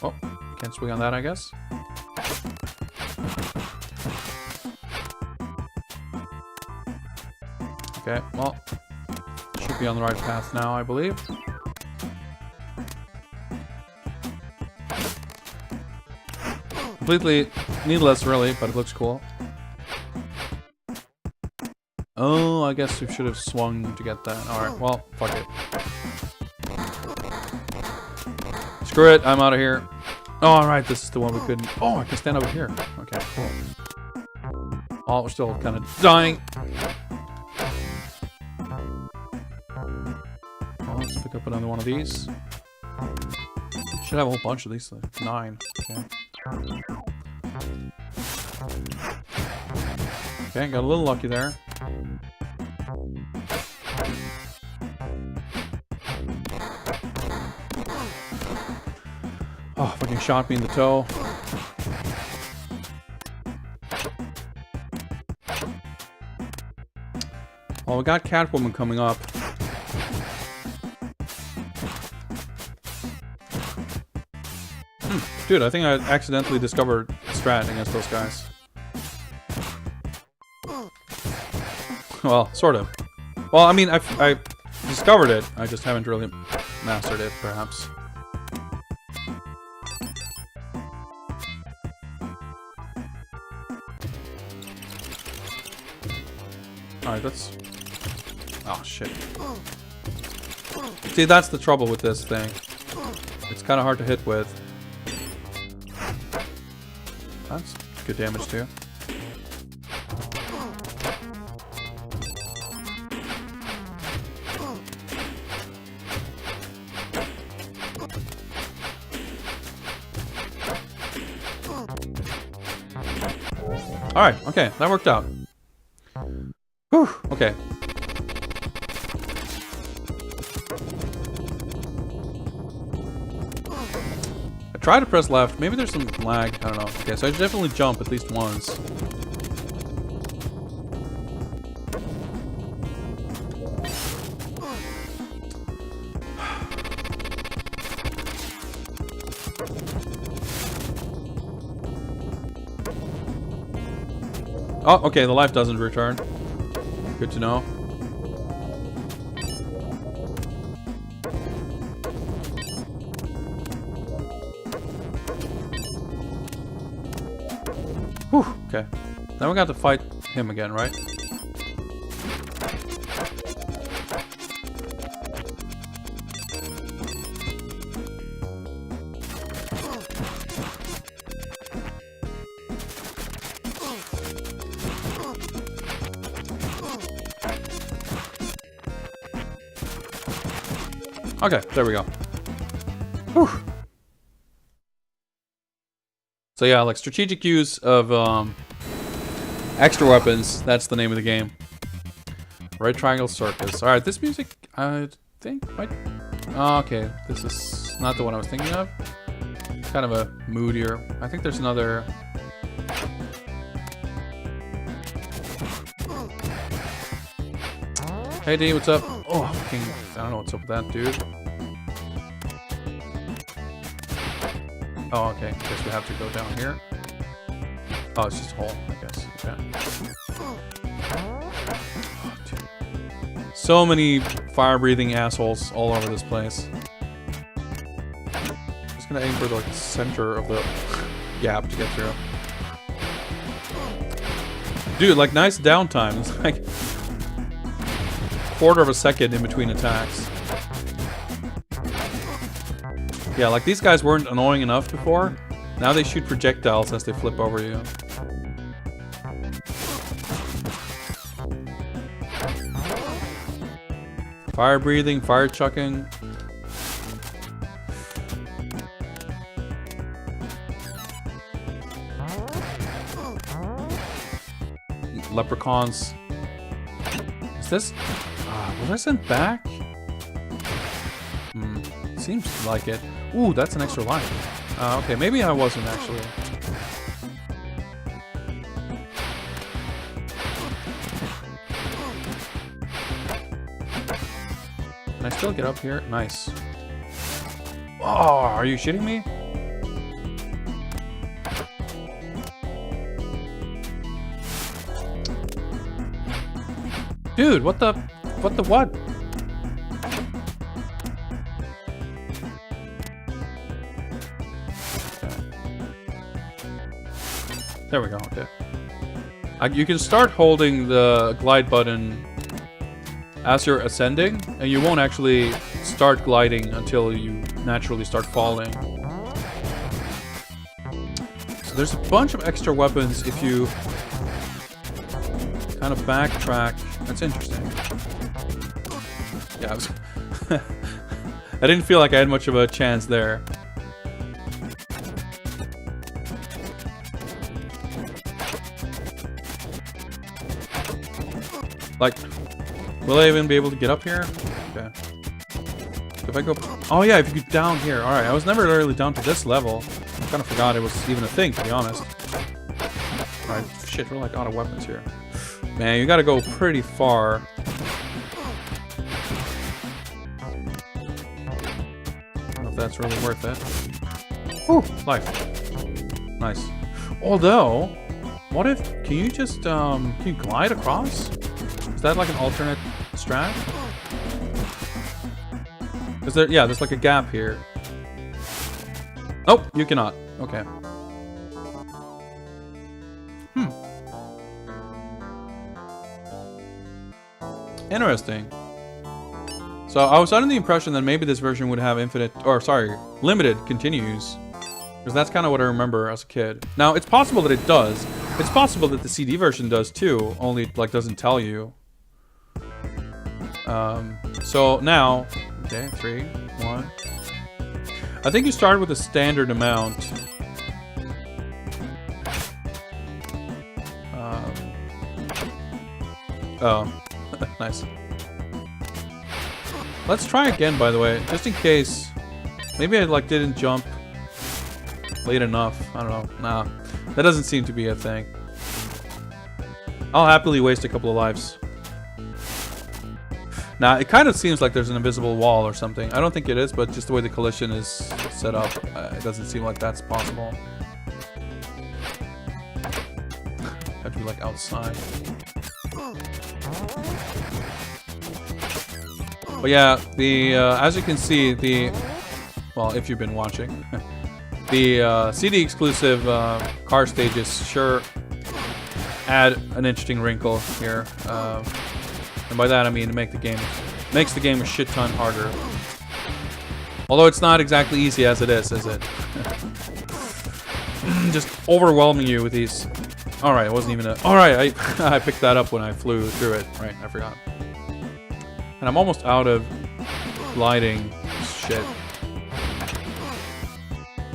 Oh, can't swing on that, I guess. Okay, well, should be on the right path now, I believe. Completely needless, really, but it looks cool. Oh, I guess we should have swung to get that. Alright, well, fuck it. Screw it, I'm out of here. Oh, alright, this is the one we couldn't... Oh, I can stand over here. Okay, cool. Oh, we're still kind of dying. Let's pick up another one of these. Should have a whole bunch of these. 9. Okay. Okay, got a little lucky there. Oh, fucking shot me in the toe. Well, we got Catwoman coming up. Dude, I think I accidentally discovered strat against those guys. Well, sort of. Well, I mean, I discovered it. I just haven't really mastered it, perhaps. Alright, that's... Oh, shit. See, that's the trouble with this thing. It's kind of hard to hit with. That's good damage too. Alright, okay, that worked out. Whew, okay. Try to press left. Maybe there's some lag. I don't know. Okay, so I should definitely jump at least once. Oh, okay, the life doesn't return. Good to know. Whew, okay. Now we got to fight him again, right? Okay, there we go. Whew. So yeah, like strategic use of extra weapons. That's the name of the game. Right triangle circus. All right, this music I think might. Oh, okay, this is not the one I was thinking of. It's kind of a moodier. I think there's another. Hey D, what's up? Oh, fucking, I don't know what's up with that, dude. Oh, okay. Guess we have to go down here. Oh, it's just a hole, I guess. Okay. Oh, so many fire-breathing assholes all over this place. Just gonna aim for the like, center of the gap to get through. Dude, like nice downtime. It's like quarter of a second in between attacks. Yeah, like these guys weren't annoying enough before. Now they shoot projectiles as they flip over you. Fire breathing, fire chucking. Leprechauns. Is this? Was I sent back? Seems like it. Ooh, that's an extra life. Okay, maybe I wasn't actually. Can I still get up here? Nice. Oh, are you shitting me? Dude, what the what? There we go, okay. You can start holding the glide button as you're ascending, and you won't actually start gliding until you naturally start falling. So there's a bunch of extra weapons if you kind of backtrack. That's interesting. Yeah, I didn't feel like I had much of a chance there. Like, will I even be able to get up here? Okay. If I go... Oh yeah, if you go down here. Alright, I was never really down to this level. I kind of forgot it was even a thing, to be honest. Alright, shit, we're like out of weapons here. Man, you gotta go pretty far. I don't know if that's really worth it. Ooh, life. Nice. Although, what if... Can you just, can you glide across? Is that like an alternate strat? Is there... Yeah, there's like a gap here. Oh, you cannot. Okay. Interesting. So I was under the impression that maybe this version would have infinite... Or, sorry, limited continues. Because that's kind of what I remember as a kid. Now, it's possible that it does. It's possible that the CD version does too, only like doesn't tell you. So now, okay, 3, 1. I think you start with a standard amount. Oh, nice. Let's try again, by the way, just in case. Maybe I like didn't jump late enough. I don't know. Nah, that doesn't seem to be a thing. I'll happily waste a couple of lives. Now, it kind of seems like there's an invisible wall or something. I don't think it is, but just the way the collision is set up, it doesn't seem like that's possible. Have to be like outside. But yeah, the as you can see, the well, if you've been watching, the CD exclusive car stages sure add an interesting wrinkle here. And by that I mean makes the game a shit ton harder. Although it's not exactly easy as it is it? Just overwhelming you with these. All right, it wasn't even a. All right, I picked that up when I flew through it. Right, I forgot. And I'm almost out of gliding shit.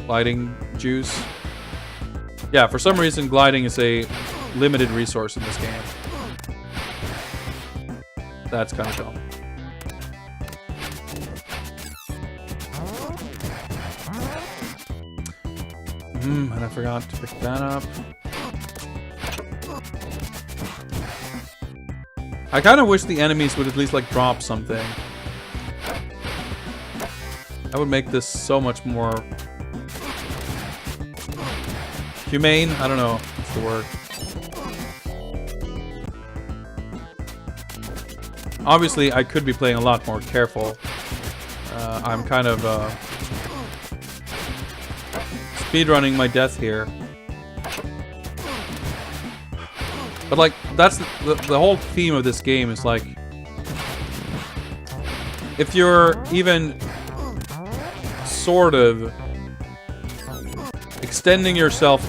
Gliding juice. Yeah, for some reason, gliding is a limited resource in this game. That's kind of dumb. And I forgot to pick that up. I kind of wish the enemies would at least like drop something. That would make this so much more humane. I don't know what's the word. Obviously, I could be playing a lot more careful. I'm kind of speedrunning my death here. But like, that's the whole theme of this game is like, if you're even sort of extending yourself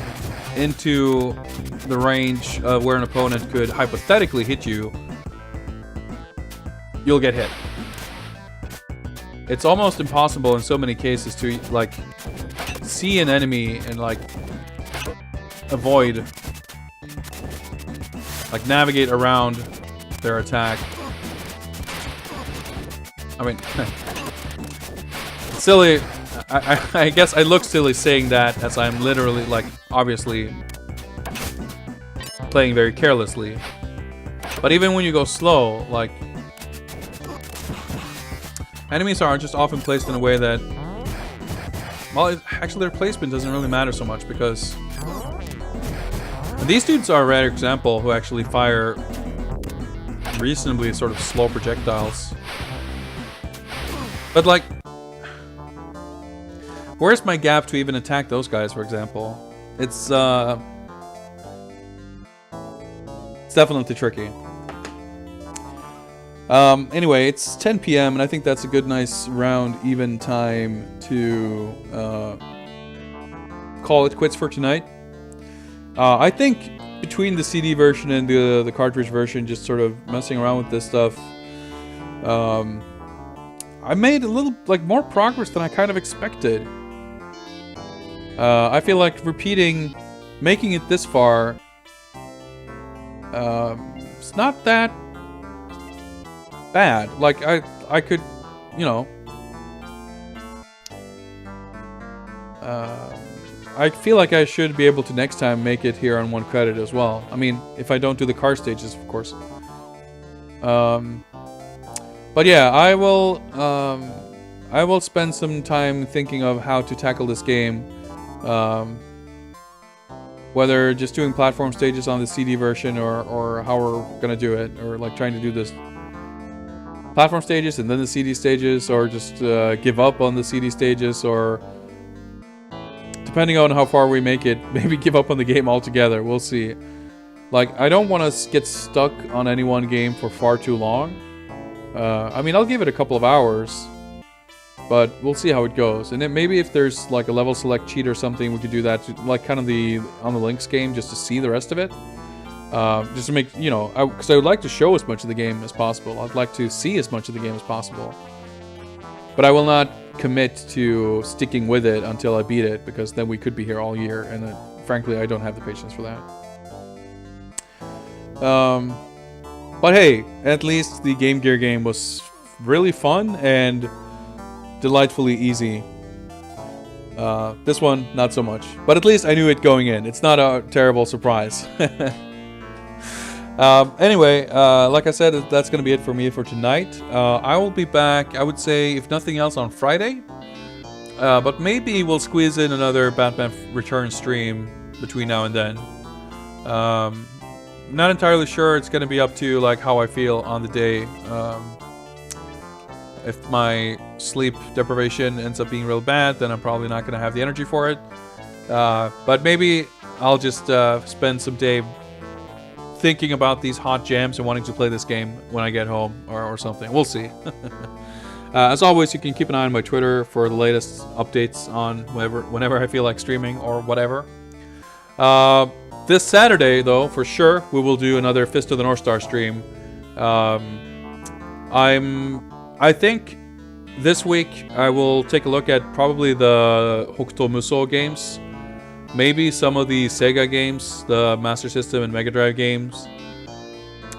into the range of where an opponent could hypothetically hit you, you'll get hit. It's almost impossible in so many cases to like see an enemy and like avoid, like navigate around their attack. I mean, silly. I guess I look silly saying that as I'm literally like obviously playing very carelessly. But even when you go slow, like enemies are just often placed in a way that, well, actually their placement doesn't really matter so much because these dudes are a rare example who actually fire reasonably sort of slow projectiles. But like, where's my gap to even attack those guys, for example? It's definitely tricky. Anyway, it's 10 p.m. and I think that's a good, nice, round, even time to call it quits for tonight. I think between the CD version and the cartridge version, just sort of messing around with this stuff, I made a little like more progress than I kind of expected. I feel like making it this far, it's not that bad. Like I could, you know, I feel like I should be able to next time make it here on 1 credit as well. I mean, if I don't do the car stages, of course. But yeah, I will spend some time thinking of how to tackle this game. Whether just doing platform stages on the CD version or how we're gonna do it, or like trying to do this platform stages and then the CD stages, or just give up on the CD stages, or depending on how far we make it, maybe give up on the game altogether. We'll see. Like, I don't want to get stuck on any one game for far too long. I mean, I'll give it a couple of hours, but we'll see how it goes. And then maybe if there's like a level select cheat or something, we could do that to, like kind of the on the Lynx game, just to see the rest of it. Just to make, you know, because I would like to show as much of the game as possible. I'd like to see as much of the game as possible. But I will not commit to sticking with it until I beat it, because then we could be here all year, and frankly, I don't have the patience for that. But hey, at least the Game Gear game was really fun and delightfully easy. This one, not so much. But at least I knew it going in. It's not a terrible surprise. Anyway, like I said, that's going to be it for me for tonight. I will be back, I would say, if nothing else, on Friday. But maybe we'll squeeze in another Batman Returns stream between now and then. Not entirely sure. It's going to be up to like how I feel on the day. If my sleep deprivation ends up being real bad, then I'm probably not going to have the energy for it. But maybe I'll just spend some day thinking about these hot jams and wanting to play this game when I get home or something. We'll see. As always, you can keep an eye on my Twitter for the latest updates on whenever I feel like streaming or whatever. This Saturday, though, for sure, we will do another Fist of the North Star stream. I think this week I will take a look at probably the Hokuto Musou games, maybe some of the Sega games, the Master System and Mega Drive games.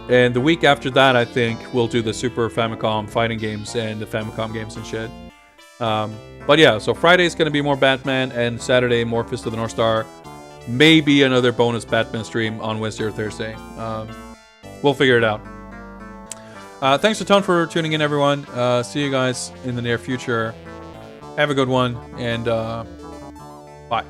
And the week after that, I think we'll do the Super Famicom fighting games and the Famicom games and shit. But yeah, so Friday's going to be more Batman, and Saturday more Fist of the North Star. Maybe another bonus Batman stream on Wednesday or Thursday. We'll figure it out. Thanks a ton for tuning in, everyone. See you guys in the near future. Have a good one, and bye.